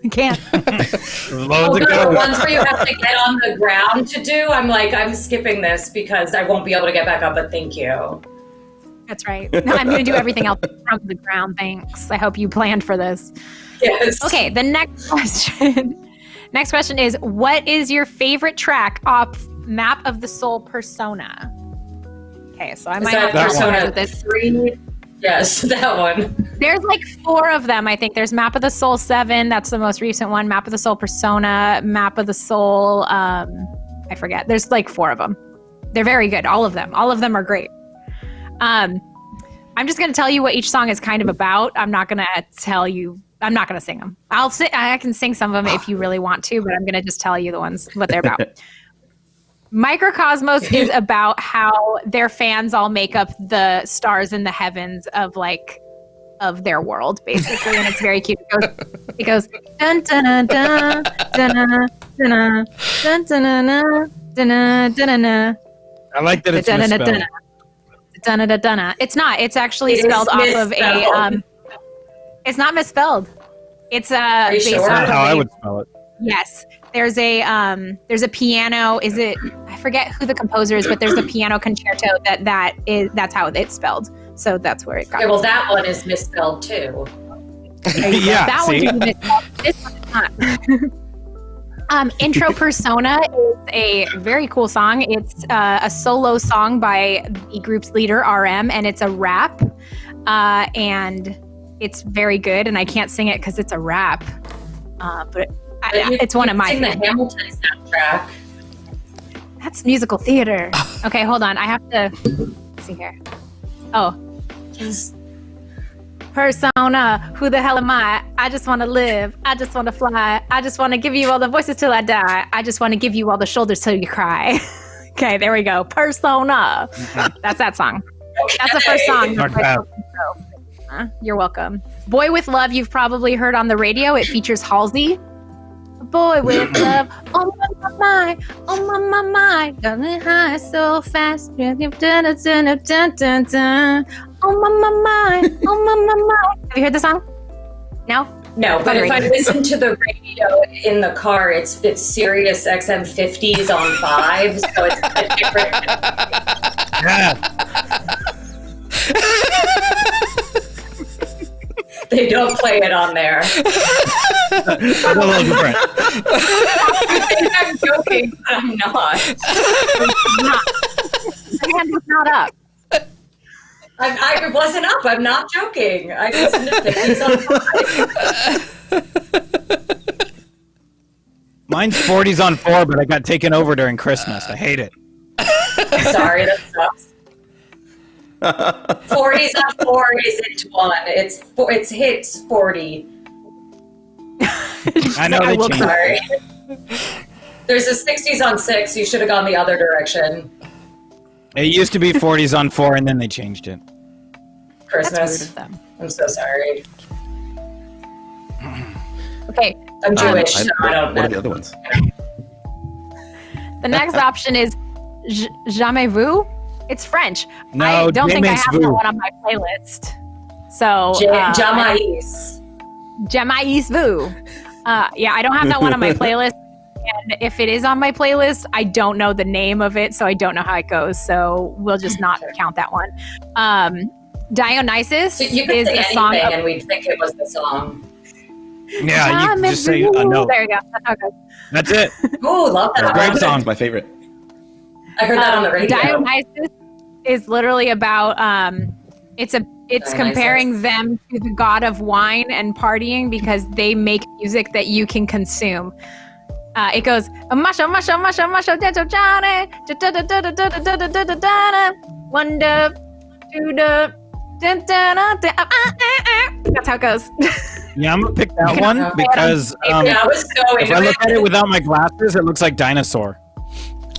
I can't. The ones where you have to get on the ground to do, I'm like, I'm skipping this because I won't be able to get back up, but thank you. That's right. No, I'm going to do everything else from the ground. Thanks. I hope you planned for this. Yes. Okay, the next question. Next question is, what is your favorite track off Map of the Soul Persona? Okay, so I might have to Persona with this. 3? Yes, that one. There's like 4 of them, I think. There's Map of the Soul 7. That's the most recent one. Map of the Soul Persona. Map of the Soul. I forget. There's like 4 of them. They're very good. All of them. All of them are great. I'm just going to tell you what each song is kind of about. I'm not going to tell you. I'm not going to sing them. I can sing some of them if you really want to, but I'm going to just tell you the ones, what they're about. Microcosmos is about how their fans all make up the stars in the heavens of their world, basically, and it's very cute. It goes dun dun dun dun dun dun dun dun dun. I like that it's misspelled. It's not. It's actually spelled off of a. It's not misspelled. It's based sure? off of How I would spell it. Yes. There's a piano. Is it? I forget who the composer is, but there's a piano concerto that's how it's spelled. So that's where it got. Okay, well, that one is misspelled too. Yeah, that see? one misspelled. This one is not. Intro Persona is a very cool song. It's a solo song by the group's leader RM, and it's a rap, and it's very good. And I can't sing it because it's a rap, but. It's one of my favorites. The Hamilton soundtrack. That's musical theater. Okay, hold on. I have to let's see here. Oh. Persona, who the hell am I? I just want to live. I just want to fly. I just want to give you all the voices till I die. I just want to give you all the shoulders till you cry. Okay, there we go. Persona. That's that song. That's the first song. You're welcome. Boy with Love, you've probably heard on the radio. It features Halsey. Boy with love, oh my, going high so fast. Oh my, Have you heard the song? No? No, but if I listen to the radio in the car, it's Sirius XM 50s on 5, so it's a different. They don't play it on there. It's a little different. I think I'm joking, but I'm not. My hand was not up. I wasn't up. I'm not joking. I listened to 50s on 5. Mine's 40s on 4, but I got taken over during Christmas. I hate it. Sorry, that sucks. 40s on 4 isn't one. It's hits 40. I know they changed. Sorry. There's a 60s on 6. You should have gone the other direction. It used to be 40s on 4, and then they changed it. Christmas. That's rude of them. I'm so sorry. Okay. I'm Jewish, so I don't know. What are the other ones? The next option is Jamais Vu. It's French. No, I don't think I Jamais have Vu. that one on my playlist. So Jamais. Jamais Vu. Yeah, I don't have that one on my playlist. And if it is on my playlist, I don't know the name of it, so I don't know how it goes. So we'll just not count that one. Dionysus So you could is say a song. anything, and we'd think it was the song. Yeah, you can just say a note. There you go. That's how it goes. That's it. Ooh, love that. Great one. song. It's my favorite. I heard that on the radio. Dionysus is literally about It's Very comparing them to the god of wine and partying because they make music that you can consume. It goes Johnny, one dub, two dub, that's how it goes. Yeah, I'm gonna pick that one because I was so if I look at it without my glasses, it looks like dinosaur.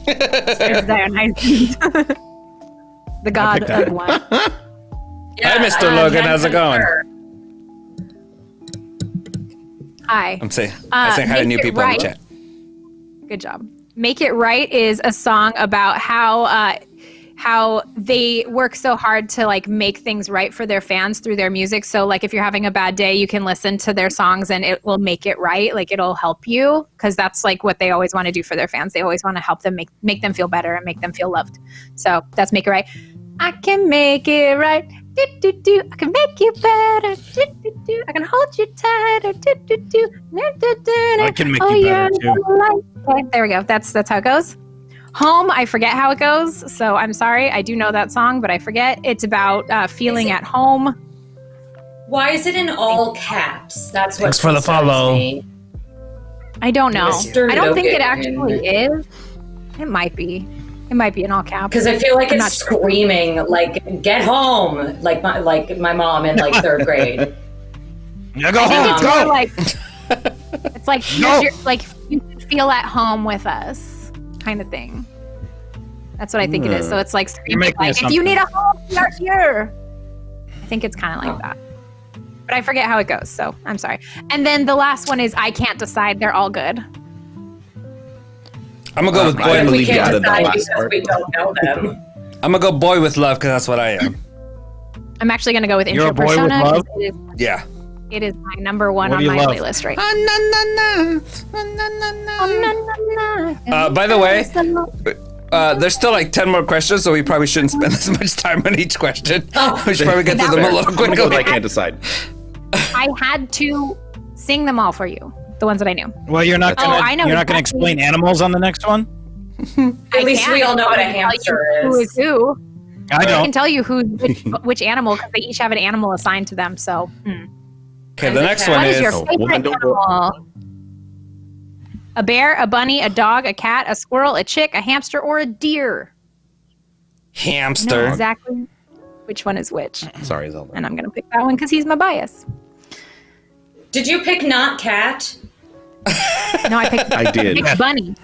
It's Dionysus. The god pick that. of wine. Hi, Mr. Logan. How's it going? Hi. I'm saying hi to Make new It people Right. in the chat. Good job. Make It Right is a song about how they work so hard to like make things right for their fans through their music. So like if you're having a bad day, you can listen to their songs and it will make it right. Like it'll help you because that's like what they always want to do for their fans. They always want to help them make them feel better and make them feel loved. So that's Make It Right. I can make it right. Do, do, do. I can make you better. Do, do, do. I can hold you tighter. Do, do, do. Do, do, do. I can make you better too. Okay, there we go. That's how it goes. Home, I forget how it goes, so I'm sorry. I do know that song, but I forget. It's about feeling at home. Why is it in all caps? That's what Thanks for the concerns follow. me. I don't know. Mr. I don't think it Logan. actually is. It might be. It might be in all caps. Because I feel like I'm it's not sure. screaming, like, get home, like my mom in like third grade. Yeah, go I think home. it's Go. more like it's like No. like you can feel at home with us, kind of thing. That's what I think it is. So it's like screaming, making like if you assumptions. need a home, we are here. I think it's kind of like that, but I forget how it goes. So I'm sorry. And then the last one is I Can't Decide. They're all good. I'm gonna go with I boy. believe We you can't added that decide last because part. we don't know them. I'm gonna go boy with love because that's what I am. I'm actually gonna go with You're Intro a boy with Persona. love? Yeah. It is my number one What on do you my love? playlist right By the way, there's still like 10 more questions, so we probably shouldn't spend as much time on each question. Oh. We should probably get through them a little I'm gonna go with I quickly. can't decide. I had to sing them all for you, the ones that I knew. Well, you're not Oh, gonna. I know You're not gonna exactly. explain animals on the next one. At least can. we all know what a I can tell hamster you Who is. is who? I I can don't. tell you which animal because they each have an animal assigned to them. So, Okay, the next What one what is your is favorite don't go- animal? A bear, a bunny, a dog, a cat, a squirrel, a chick, a hamster, or a deer? I know hamster. exactly which one is which, Sorry, Zelda. and I'm gonna pick that one because he's my bias. Did you pick not cat? No, I picked. I did. I picked bunny.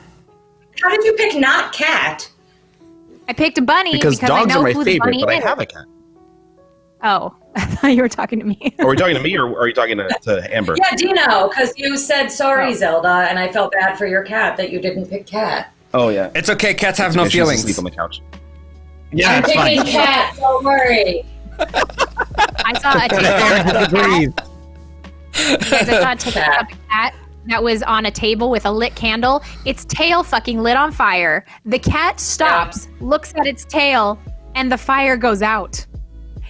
How did you pick not cat? I picked a bunny Because I dogs know are my who the favorite, bunny but I is. have a cat. Oh, I thought you were talking to me. Are you talking to me or are you talking to Amber? Yeah, Dino, because you said sorry, Oh. Zelda, and I felt bad for your cat that you didn't pick cat. Oh, yeah. It's okay, cats have no Yeah, she's feelings. asleep on the couch. Yeah, I'm it's picking fine. cat. Don't worry. I saw a Aaron had to breathe. Guys, I saw a TikTok of a cat that was on a table with a lit candle. Its tail fucking lit on fire. The cat stops, looks at its tail, and the fire goes out.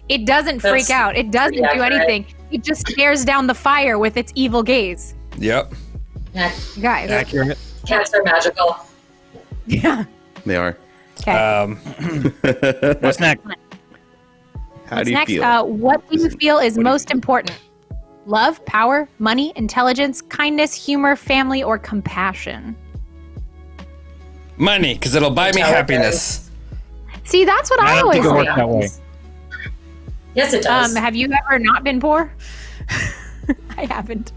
It doesn't freak That's out. It doesn't pretty do accurate. anything. It just stares down the fire with its evil gaze. Yep. Yeah, You guys. Accurate. cats are magical. Yeah. They are. Okay. What's next? How What's do you next? feel? What do you feel is most important? Love, power, money, intelligence, kindness, humor, family, or compassion? Money, because it'll buy me happiness. See, that's what I I don't always think it think. works that way. Yes, it does. Have you ever not been poor? I haven't.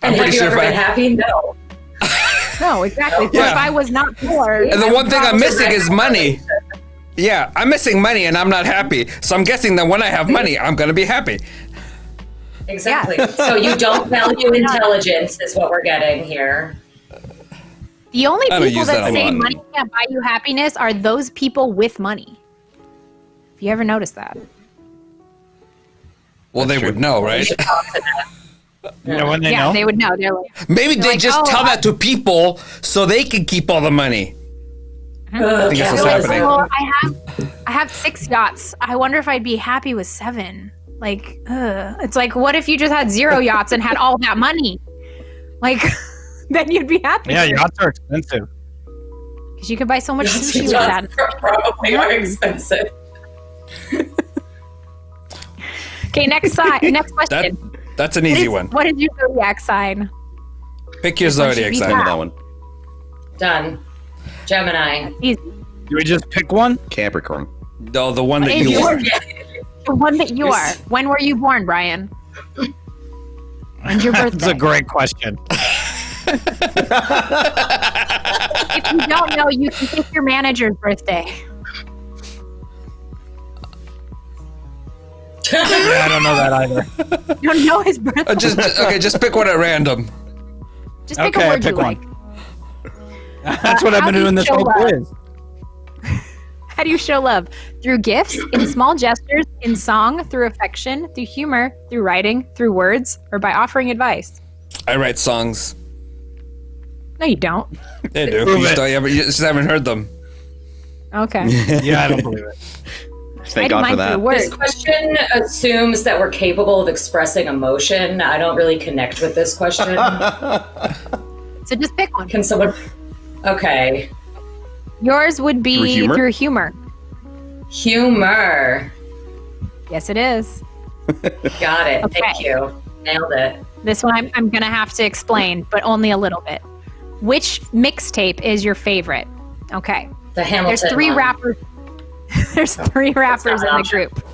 and I'm have pretty you sure ever if been I- happy? No. No, exactly. So Yeah. if I was not poor, And the one thing I'm Probably missing is money. Yeah, I'm missing money and I'm not happy. So I'm guessing that when I have money, I'm going to be happy. Exactly. So you don't value intelligence, is what we're getting here. the only I don't people use that that a say lot. money can't buy you happiness are those people with money. Have you ever noticed that? Well, they would know, right? You know when they yeah, know? they would know. They're like, Maybe they like, just oh, tell that to people so they can keep all the money. Ugh, think that's what's capitalism. happening. well, I have 6 yachts. I wonder if I'd be happy with 7. Like, it's like, what if you just had 0 yachts and had all that money? Like, then you'd be happy. Yeah, yachts are expensive. Because you could buy so much sushi with Yachts that. probably are expensive. Okay, next question. That's an easy one. What is your zodiac sign? Pick your zodiac be Time sign. with that one. Done. Gemini. Easy. Do we just pick one? Capricorn. No, the one that Is you are. The one that you are. When were you born, Brian? When's your birthday? That's a great question. If you don't know, you can pick your manager's birthday. Yeah, I don't know that either. You don't know his birthday. Just pick one at random. Just pick Okay, a word pick you one. like. That's what I've How been do you doing this show whole love? quiz. How do you show love? Through gifts, in small gestures, in song, through affection, through humor, through writing, through words, or by offering advice? I write songs. No, you don't. They do. Prove You it. you just haven't heard them. Okay. Yeah, I don't believe it. Thank I do God for mine through that. This words. question assumes that we're capable of expressing emotion. I don't really connect with this question. So just pick one. Can someone? Okay. Yours would be Through humor? Humor. Yes, it is. Got it. Okay. Thank you. Nailed it. This one I'm going to have to explain, but only a little bit. Which mixtape is your favorite? Okay. The Hamilton. There's three one. rappers. There's three rappers an in the option. group.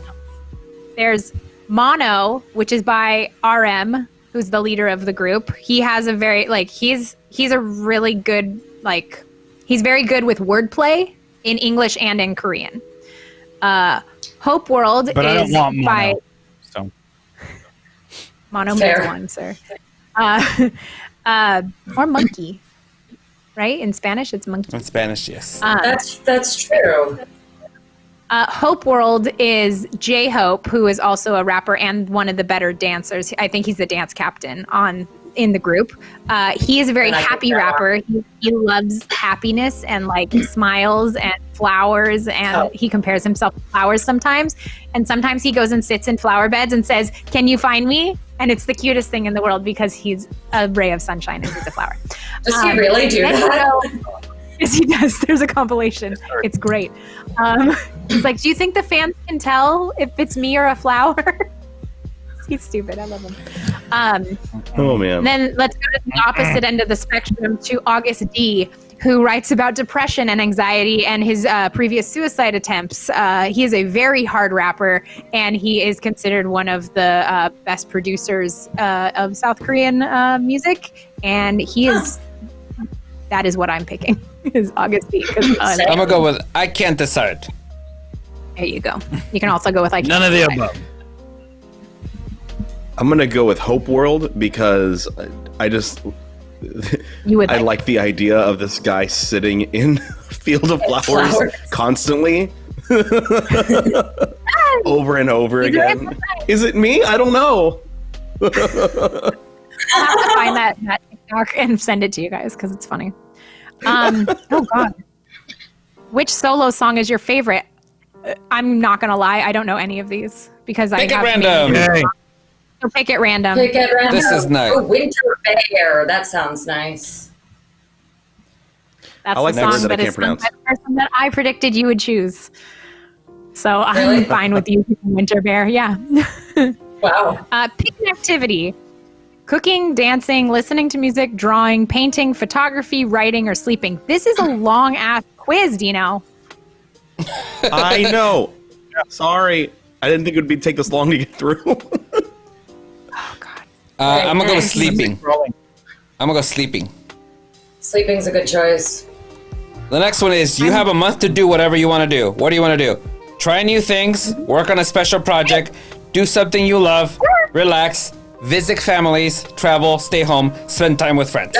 There's Mono, which is by RM, who's the leader of the group. He has a very he's a really good he's very good with wordplay in English and in Korean. Hope World But I don't is want mono. by So Mono Fair. means one, sir. Or monkey, right? In Spanish, it's monkey. In Spanish, yes. That's true. Hope World is J-Hope, who is also a rapper and one of the better dancers. I think he's the dance captain in the group. He is a very And I happy think that rapper. He loves happiness and he smiles and flowers, and he compares himself to flowers sometimes. And sometimes he goes and sits in flower beds and says, "Can you find me?" And it's the cutest thing in the world because he's a ray of sunshine and he's a flower. Does he really do then that? Yes, he does. There's a compilation. It's great. He's like, "Do you think the fans can tell if it's me or a flower?" He's stupid. I love him. Oh man. Then let's go to the opposite end of the spectrum to August D, who writes about depression and anxiety and his previous suicide attempts. He is a very hard rapper, and he is considered one of the best producers of South Korean music. And he is. That is what I'm picking. Is August D. I'm gonna go with I Can't Decide. There you go. You can also go with like none of the above. I'm gonna go with Hope World because I just You would I like- like the idea of this guy sitting in a field of flowers Flowers. constantly. Over and over He's a again. rapper. Is it me? I don't know. I'll have to find that TikTok and send it to you guys because it's funny. Oh God. Which solo song is your favorite? I'm not gonna lie, I don't know any of these because Pick it have random. Yay. So pick it random. Pick it random. This is nice. Oh, Winter Bear. That sounds nice. That's I like the that word song that I that is can't pronounce. sung by the person that I predicted you would choose. So Really? I'm fine with you picking Winter Bear. Yeah. Wow. Pick an activity. Cooking, dancing, listening to music, drawing, painting, photography, writing, or sleeping. This is a long ass quiz, Dino. I know. Sorry. I didn't think it would take this long to get through. Oh God. I'm gonna go with Nice. sleeping. Rolling. I'm gonna go sleeping. Sleeping's a good choice. The next one is you have a month to do whatever you want to do. What do you want to do? Try new things, work on a special project, do something you love, relax, visit families, travel, stay home, spend time with friends.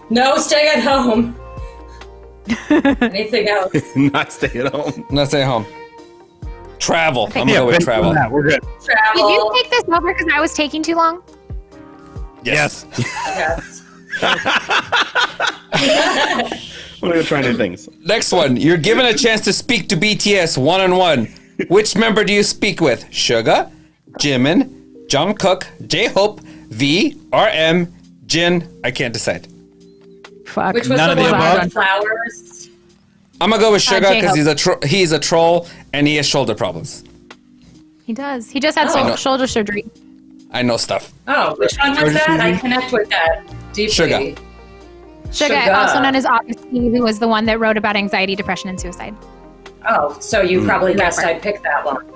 No, stay at home. Anything else? Not stay at home. Not stay home. Travel. I'm gonna Yeah, go with based on travel. that, we're good. Did Travel. you take this over because I was taking too long? Yes. Yes. I'm gonna try new things. Next one. You're given a chance to speak to BTS one-on-one. Which member do you speak with? Suga, Jimin, Jungkook, J-Hope, V, RM, Jin. I can't decide. Fuck. Which was None the of the one above? with flowers? I'm gonna go with Suga because J-Hope. he's a troll and he has shoulder problems. He does. He just had shoulder surgery. I know stuff. Oh, which one was that? I connect with that deeply. Sugar. Sugar, also known as Augustine, who was the one that wrote about anxiety, depression, and suicide. Oh, so you probably guessed I'd pick that one.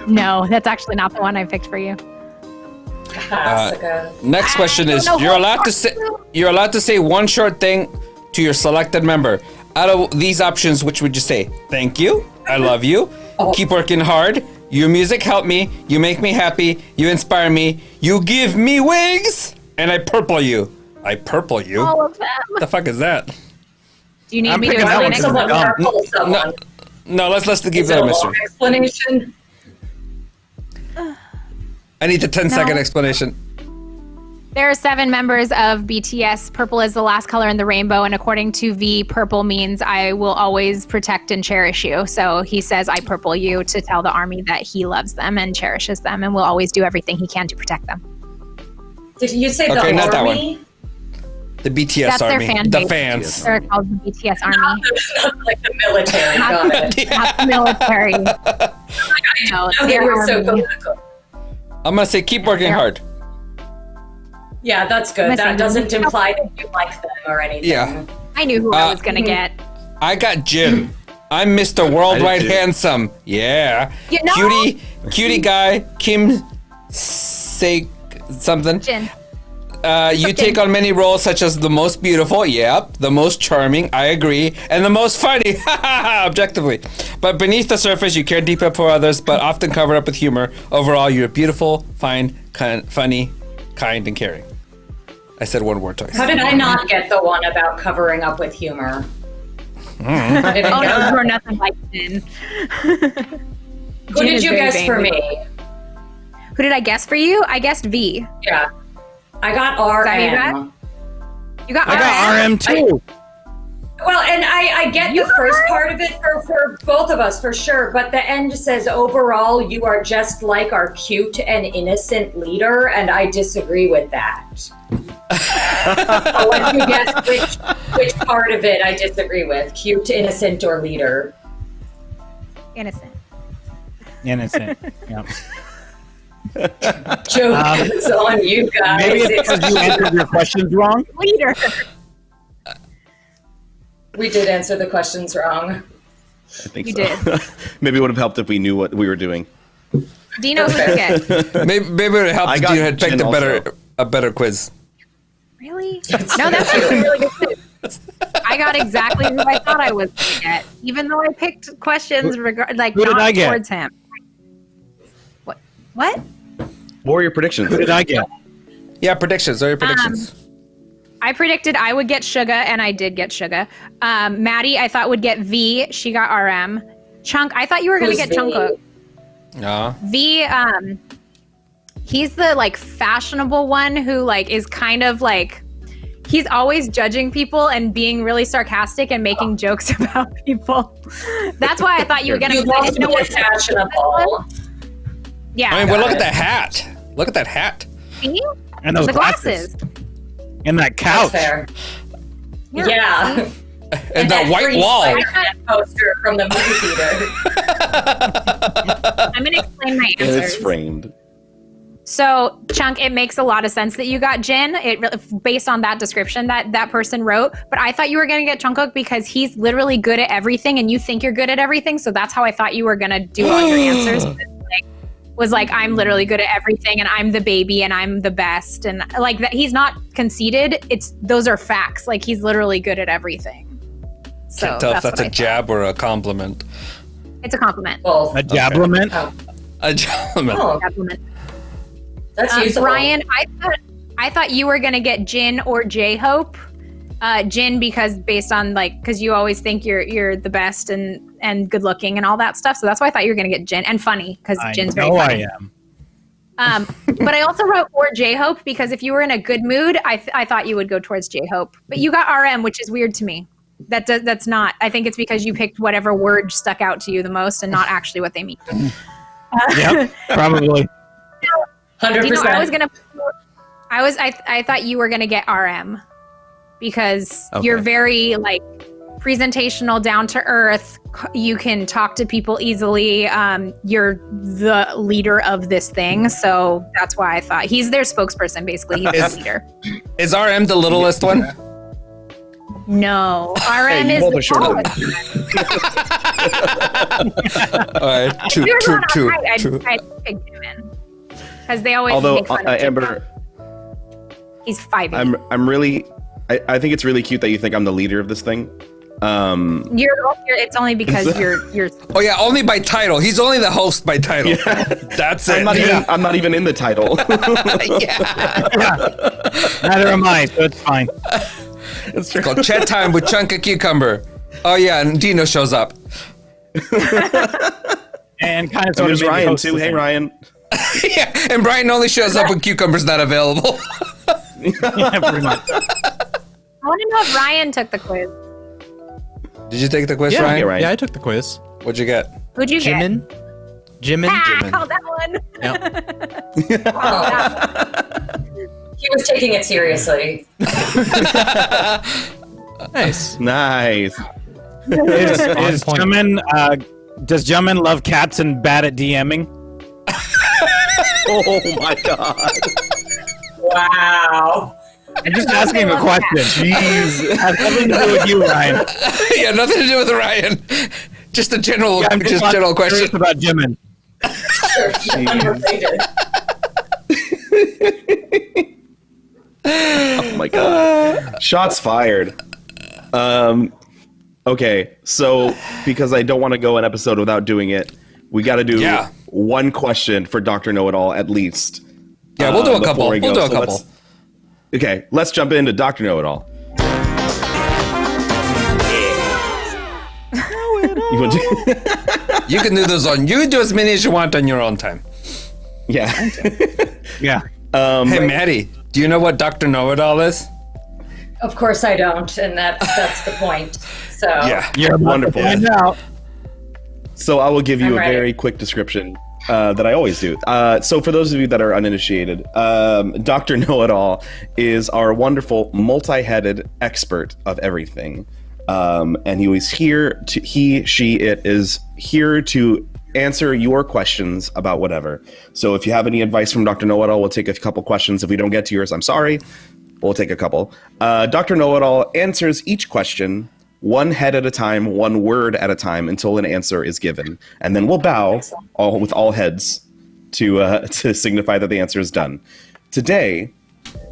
No, that's actually not the one I picked for you. Next question is: You're allowed to say one short thing to your selected member. Out of these options, which would you say? Thank you. I love you. Keep working hard. Your music helped me. You make me happy. You inspire me. You give me wings. And I purple you. I purple you? All of them. The fuck is that? Do you need me to explain it? No, let's keep that a mystery. Explanation? I need the 10-second explanation. There are 7 members of BTS. Purple is the last color in the rainbow, and according to V, purple means I will always protect and cherish you. So he says, I purple you, to tell the army that he loves them and cherishes them and will always do everything he can to protect them. Did you say Okay, the not that army? one. The BTS That's army. their fan The base. fans. They're called the BTS army. Not like the military. Got it. Not the military. No, Okay, they're we're so army. political. I'm gonna say keep working hard. Yeah, that's good. Listen, That doesn't imply that you like them or anything. Yeah. I knew who I was going to get. I got Jin. I'm Mr. Worldwide Handsome. Yeah. You know- Cutie guy, Kim say something. Jin. You take on many roles such as the most beautiful, yep, the most charming, I agree, and the most funny, objectively. But beneath the surface, you care deep up for others, but often covered up with humor. Overall, you're beautiful, fine, funny, kind, and caring. I said one word twice. How did I not get the one about covering up with humor? I didn't Oh get no, that. you're nothing like Jin. Who did you guess for me? Who did I guess for you? I guessed V. Yeah. I got that who you RM. You got I got RM too. Well, and I get the first part of it for both of us, for sure. But the end says, overall, you are just like our cute and innocent leader. And I disagree with that. I'll let you guess which part of it I disagree with. Cute, innocent, or leader. Innocent. Innocent. Yep. Joke is on you guys. Maybe it's because you answered your questions wrong. Leader. We did answer the questions wrong. I think You so. did. Maybe it would have helped if we knew what we were doing. Dino, who did you get? Maybe it would help I if got you had picked Jin a better quiz. Really? No, that's actually a really good quiz. I got exactly who I thought I was going to get, even though I picked questions who did not I get? towards him. What? What? What were your predictions? Who did I get? Yeah, predictions. What are your predictions? I predicted I would get Suga, and I did get Suga. Maddie, I thought would get V. She got RM. Chunk, I thought you were going to Who's get Jungkook. Aw. V, he's the like fashionable one who like is kind of like, he's always judging people and being really sarcastic and making jokes about people. That's why I thought you were going You love to be fashionable. Yeah. I mean, well, look at that hat. Look at that hat. See? And those The glasses. glasses. And that That's couch. fair. Yeah. Yeah. And that white free wall. Spider-Man poster from the movie theater. I'm going to explain my And answers. it's framed. So, Chunk, it makes a lot of sense that you got Jin. Based on that description that person wrote. But I thought you were going to get Jungkook because he's literally good at everything, and you think you're good at everything. So that's how I thought you were going to do all your answers. Was like, I'm literally good at everything, and I'm the baby, and I'm the best, and like that. He's not conceited. Those are facts. Like he's literally good at everything. So Can't tell if that's what a I thought. jab or a compliment. It's a compliment. Both. A jablament. Oh, A compliment. Compliment. that's usable. Brian, I thought you were gonna get Jin or J-Hope. Jin because based on because you always think you're the best and good looking and all that stuff. So that's why I thought you were gonna get Jin, and funny because Jin's very funny. I am. But I also wrote or J-Hope because if you were in a good mood, I thought you would go towards J-Hope. But you got RM, which is weird to me. That's not. I think it's because you picked whatever word stuck out to you the most and not actually what they mean. Yep, probably. 100%. You know, I thought you were gonna get RM because Okay. you're very presentational, down to earth. You can talk to people easily. You're the leader of this thing, so that's why I thought he's their spokesperson. Basically, he's the leader. Is RM the littlest one? No, RM you is both the are shorter than tallest. All right, true. I'd pick Jimin because they always Although make fun of Amber, he's 5'8". I'm really. I think it's really cute that you think I'm the leader of this thing. You're it's only because you're Oh yeah, only by title. He's only the host by title. Yeah. That's it. I'm not even in the title. Neither am I, so it's fine. It's true. Called Chat Time with Chunk of Cucumber. Oh yeah, and Dino shows up. And kind of And sort there's of Ryan too. Hey Ryan. Yeah, and Brian only shows up when Cucumber's not available. Yeah, pretty much. I want to know if Ryan took the quiz. Did you take the quiz, Yeah, Ryan? Ryan. yeah, I took the quiz. What'd you get? Who'd you get? Jimin. Ah, called that one. Yep. Called that one. He was taking it seriously. Nice. Nice. Is Jimin, does Jimin love cats and bad at DMing? Oh my god. Wow. I'm just asking a question. Jeez. Has nothing to do with you, Ryan. Yeah, nothing to do with Ryan. Just a general, I'm just general curious question. about Jimin. Unrelated. Oh my god. Shots fired. Okay, so because I don't want to go an episode without doing it, we got to do one question for Dr. Know-It-All at least. Yeah, we'll do a before couple. we We'll go. do a couple. Let's jump into Dr. Know-It-All. You want to- You can do those on. You can do as many as you want on your own time. yeah. Yeah. Hey, Maddie, do you know what Dr. Know-It-All is? Of course I don't, and that's the point. So Yeah. You're Wonderful. Find out. So I will give you I'm a ready. very quick description that I always do. So for those of you that are uninitiated, Dr. Know-It-All is our wonderful multi-headed expert of everything. And it is here to answer your questions about whatever. So if you have any advice from Dr. Know-It-All, we'll take a couple questions. If we don't get to yours, I'm sorry. We'll take a couple. Dr. Know-It-All answers each question one head at a time, one word at a time until an answer is given. And then we'll bow with all heads to signify that the answer is done. Today,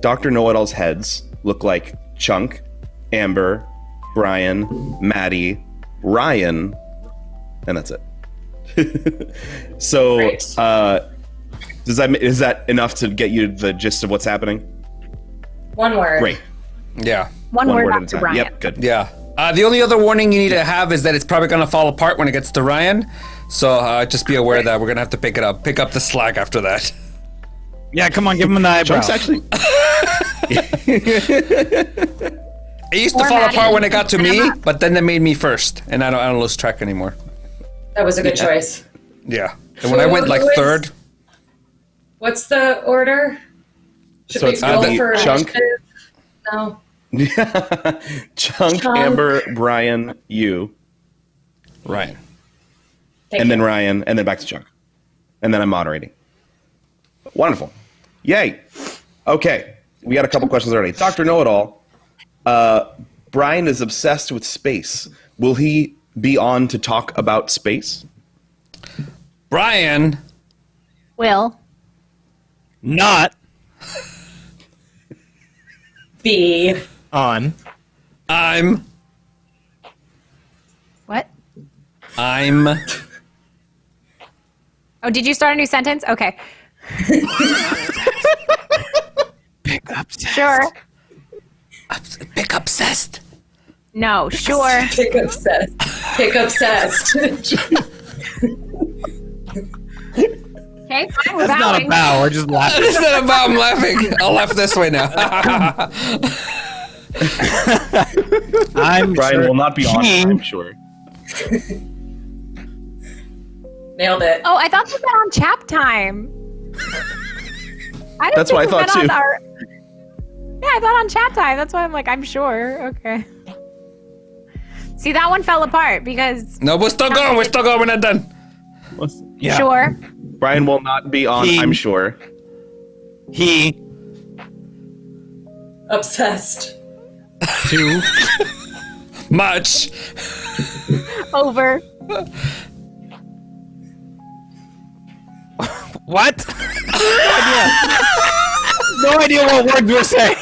Dr. Know-It-All's heads look like Chunk, Amber, Brian, Maddie, Ryan, and that's it. So, Great. is that enough to get you the gist of what's happening? one word. Great. Yeah. One word at a after time. Brian. Yep, good. Yeah. The only other warning you need to have is that it's probably going to fall apart when it gets to Ryan. So just be aware that we're going to have to pick up the slack after that. Yeah, come on, give him the eyebrow. Chunk's actually. It used to Or fall Maddie. apart when it got to me, but then they made me first, and I don't lose track anymore. That was a good choice. Yeah. And when I went like Who is- third, What's the order? Should So we it's roll gonna be for Chunk. initiative? No. Chunk, Chunk. Amber, Brian, you, Ryan. Thank and you. then Ryan, and then back to Chunk. And then I'm moderating. Wonderful. Yay. Okay. We got a couple questions already. Dr. Know-It-All. Brian is obsessed with space. Will he be on to talk about space? Brian. Will. Not. B. On. I'm. What? I'm. Oh, did you start a new sentence? Okay. Pick up. Sure. Pick obsessed. No, sure. Pick obsessed. Pick obsessed. Okay, fine, we're That's not a bowing. bow. We're just laughing. It's not about I'm laughing. I'll laugh this way now. I'm Brian sure will not be on, he- I'm sure. Nailed it. Oh, I thought we met on Chap Time. I didn't That's think what I we thought met on too. Yeah, I thought on Chat Time. That's why I'm like, I'm sure. Okay. See, that one fell apart because No, we're still going. We're still going. We're not done. Yeah. sure. Brian will not be on, He- I'm sure. He. Obsessed. 2. Much. Over. What? No idea what words we're saying.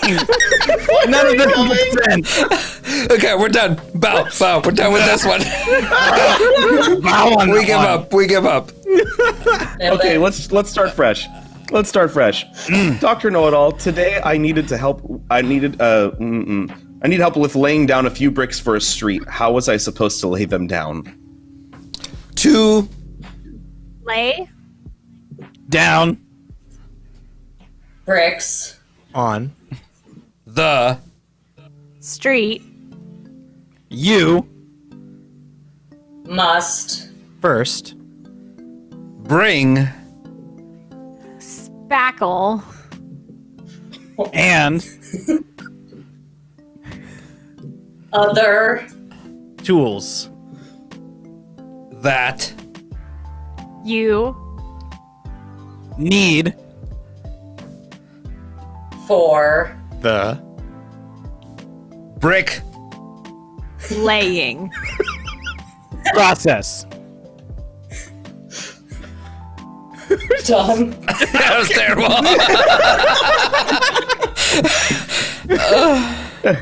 None of this makes sense. Okay, we're done. Bow. We're done with this one. Bow on We that give one. up. We give up. Nailed Okay, it. let's start fresh. Let's start fresh. Dr. Know-It-All, today I needed help with laying down a few bricks for a street. How was I supposed to lay them down? 2. Lay. Down. Bricks. On. The Street. You. Must. First. bring Spackle. And Other. Tools. that You. need For. The. brick Laying. process. Done. That was terrible. I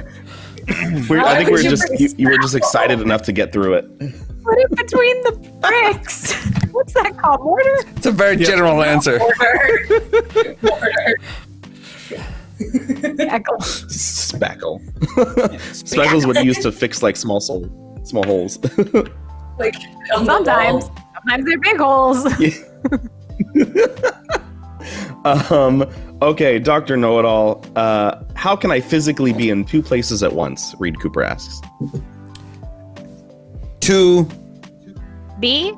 think would we're you just bring you were just excited enough to get through it. Put it between the bricks. What's that called? Mortar? It's a very general answer. Order. Order. Spackle. Spackle. Spackle's what you use to fix like small holes. Like on the Sometimes. wall. Sometimes they're big holes. Okay, Dr. Know-It-All. How can I physically be in two places at once? Reed Cooper asks. 2 B.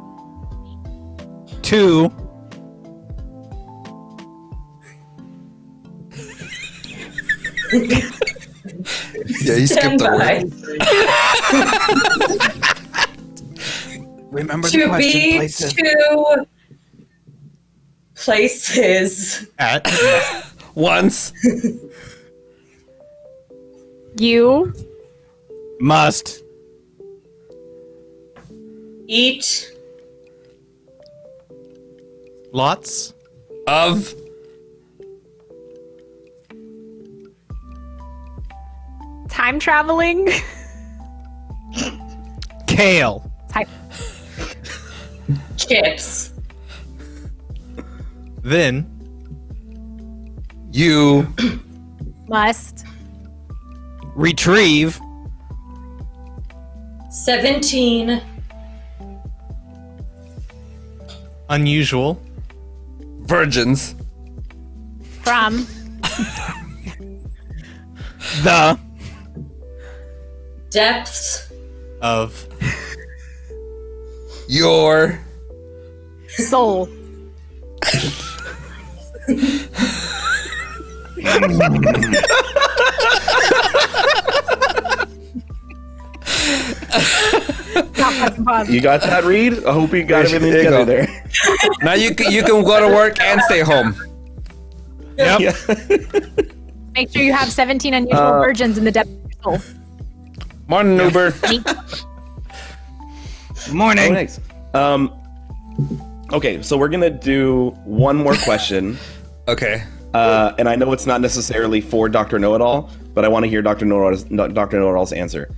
Two. Yeah, you skipped Stand the by. word. Remember the To question, be places. two places. At. Once You. Must Eat. Lots. of Time traveling. kale. Type. Chips. Then. you Must. Retrieve 17. Unusual. virgins From. the Depths. Of. your Soul. Not fucking fun. You got that, Reed? I hope you got everything There you together go. there. now you can go to work and stay home. Yep. Yeah. Make sure you have 17 unusual virgins in the depth of your soul. Morning, Uber. Morning. Oh, thanks. Okay, so we're gonna do one more question, Okay. and I know it's not necessarily for Dr. Know-It-All, but I want to hear Dr. Know-It-All's answer.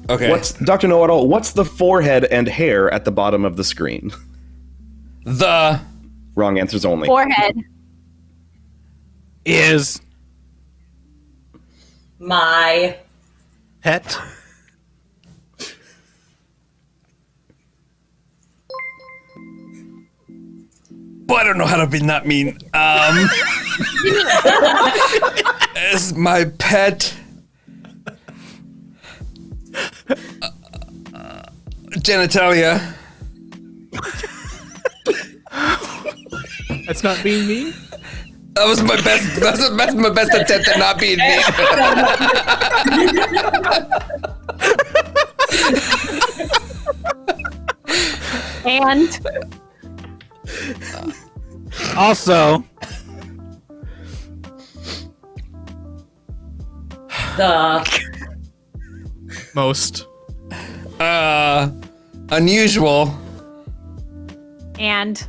Okay. What's Dr. Know-It-All? What's the forehead and hair at the bottom of the screen? the Wrong answers only. Forehead. Is My. Pet. Well, I don't know how to be not mean. Is my pet genitalia? That's not being mean. That was my best. That's my best attempt at not being mean. And Also, The Most. Unusual. and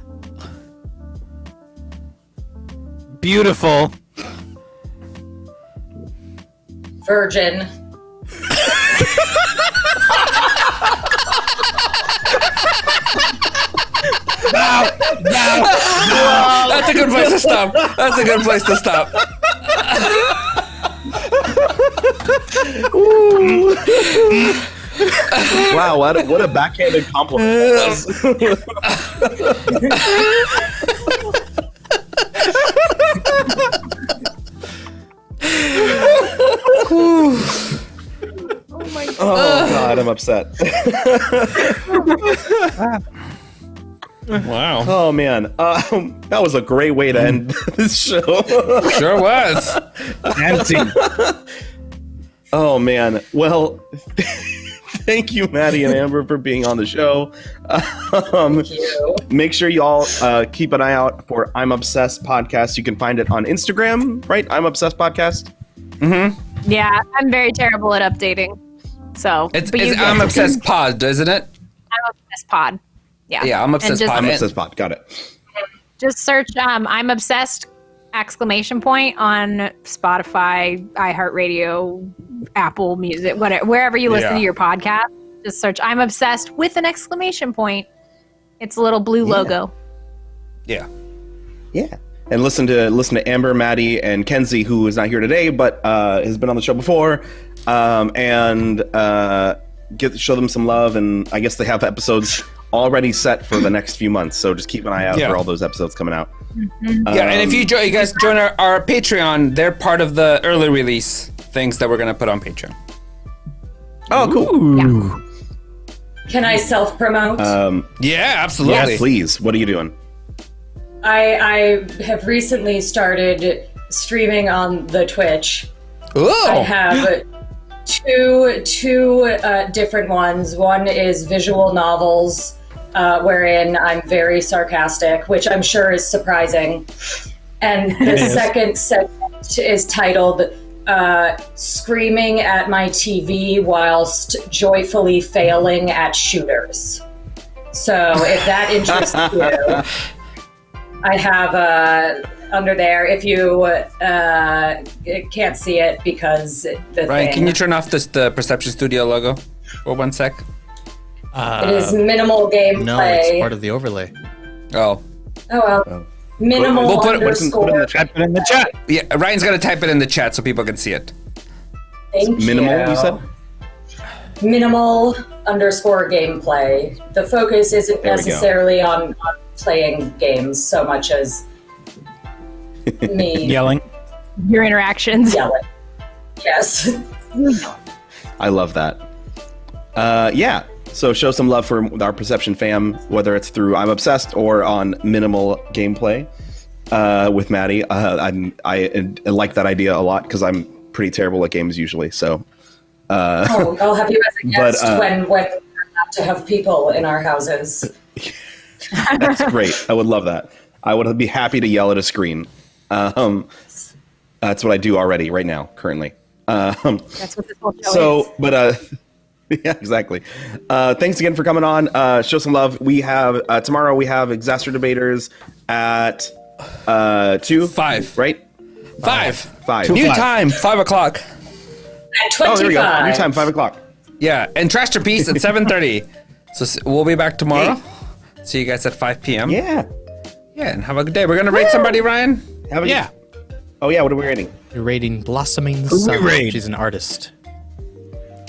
beautiful. virgin. That's a good place to stop. That's a good place to stop. Wow, what a backhanded compliment that was. Oh God, I'm upset. Wow. Oh man, that was a great way to end this show. Sure was. Empty. Oh man, well, thank you, Maddie and Amber, for being on the show. Thank you. Make sure you all keep an eye out for I'm Obsessed podcast. You can find it on Instagram, right? I'm Obsessed podcast. yeah, I'm very terrible at updating. So It's but you I'm guys- Obsessed Pod, isn't it? I'm Obsessed Pod. Yeah. Yeah, I'm Obsessed And just, Pod. I'm Obsessed pod. Got it. Just search I'm Obsessed ! On Spotify, iHeartRadio, Apple Music, whatever, wherever you listen Yeah. to your podcast. Just search I'm Obsessed with an exclamation point. It's a little blue logo. Yeah. Yeah. And listen to Amber, Maddie, and Kenzie, who is not here today, but has been on the show before, and show them some love. And I guess they have episodes already set for the next few months, so just keep an eye out Yeah. for all those episodes coming out. Yeah, and if you guys join our Patreon, they're part of the early release things that we're gonna put on Patreon. Oh, cool. Yeah. Can I self-promote? Yeah, absolutely. Yes, please. What are you doing? I have recently started streaming on the Twitch. I Ooh. have two different ones. One is visual novels, wherein I'm very sarcastic, which I'm sure is surprising. And the second segment is titled Screaming at My TV Whilst Joyfully Failing at Shooters. So if that interests you, I have under there. If you can't see it because the Ryan, thing, can you turn off the Perception Studio logo for 1 sec? it is minimal gameplay. No, it's part of the overlay. Oh. Oh well. Minimal We'll put it- underscore. Put it in the chat. Type it in the chat. Yeah, Ryan's gonna type it in the chat so people can see it. Thank Minimal, you said? Minimal underscore gameplay. The focus isn't There we go. necessarily on playing games so much as me Yelling. Your interactions. yelling. Yes. I love that. Yeah. So show some love for our Perception fam, whether it's through I'm Obsessed or on Minimal Gameplay with Maddie. I like that idea a lot because I'm pretty terrible at games usually. So Oh, I'll have you as a But, guest when we're not to have people in our houses. that's great. I would love that. I would be happy to yell at a screen. That's what I do already right now, currently. That's what this whole show is. So, but yeah, exactly. Thanks again for coming on. Show some love. We have tomorrow. We have Exaster Debaters at 2, 5. right? 5. 5. New 5. time, 5 o'clock. At Oh, there we go. 25. New time, 5 o'clock. Yeah, and Trash Your Piece at 7:30. So we'll be back tomorrow. See you guys at 5 p.m. Yeah. Yeah, and have a good day. We're gonna rate somebody, Ryan. Have a Yeah. Oh yeah. What are we rating? You're rating Blossoming Who we Sun. raid? She's an artist.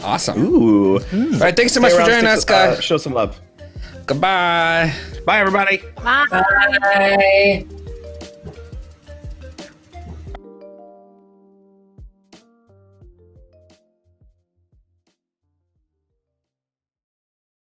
Awesome. Ooh. All right, thanks so much Stay for around, joining us, guys. show some love. Goodbye. Bye, everybody. Bye. Bye.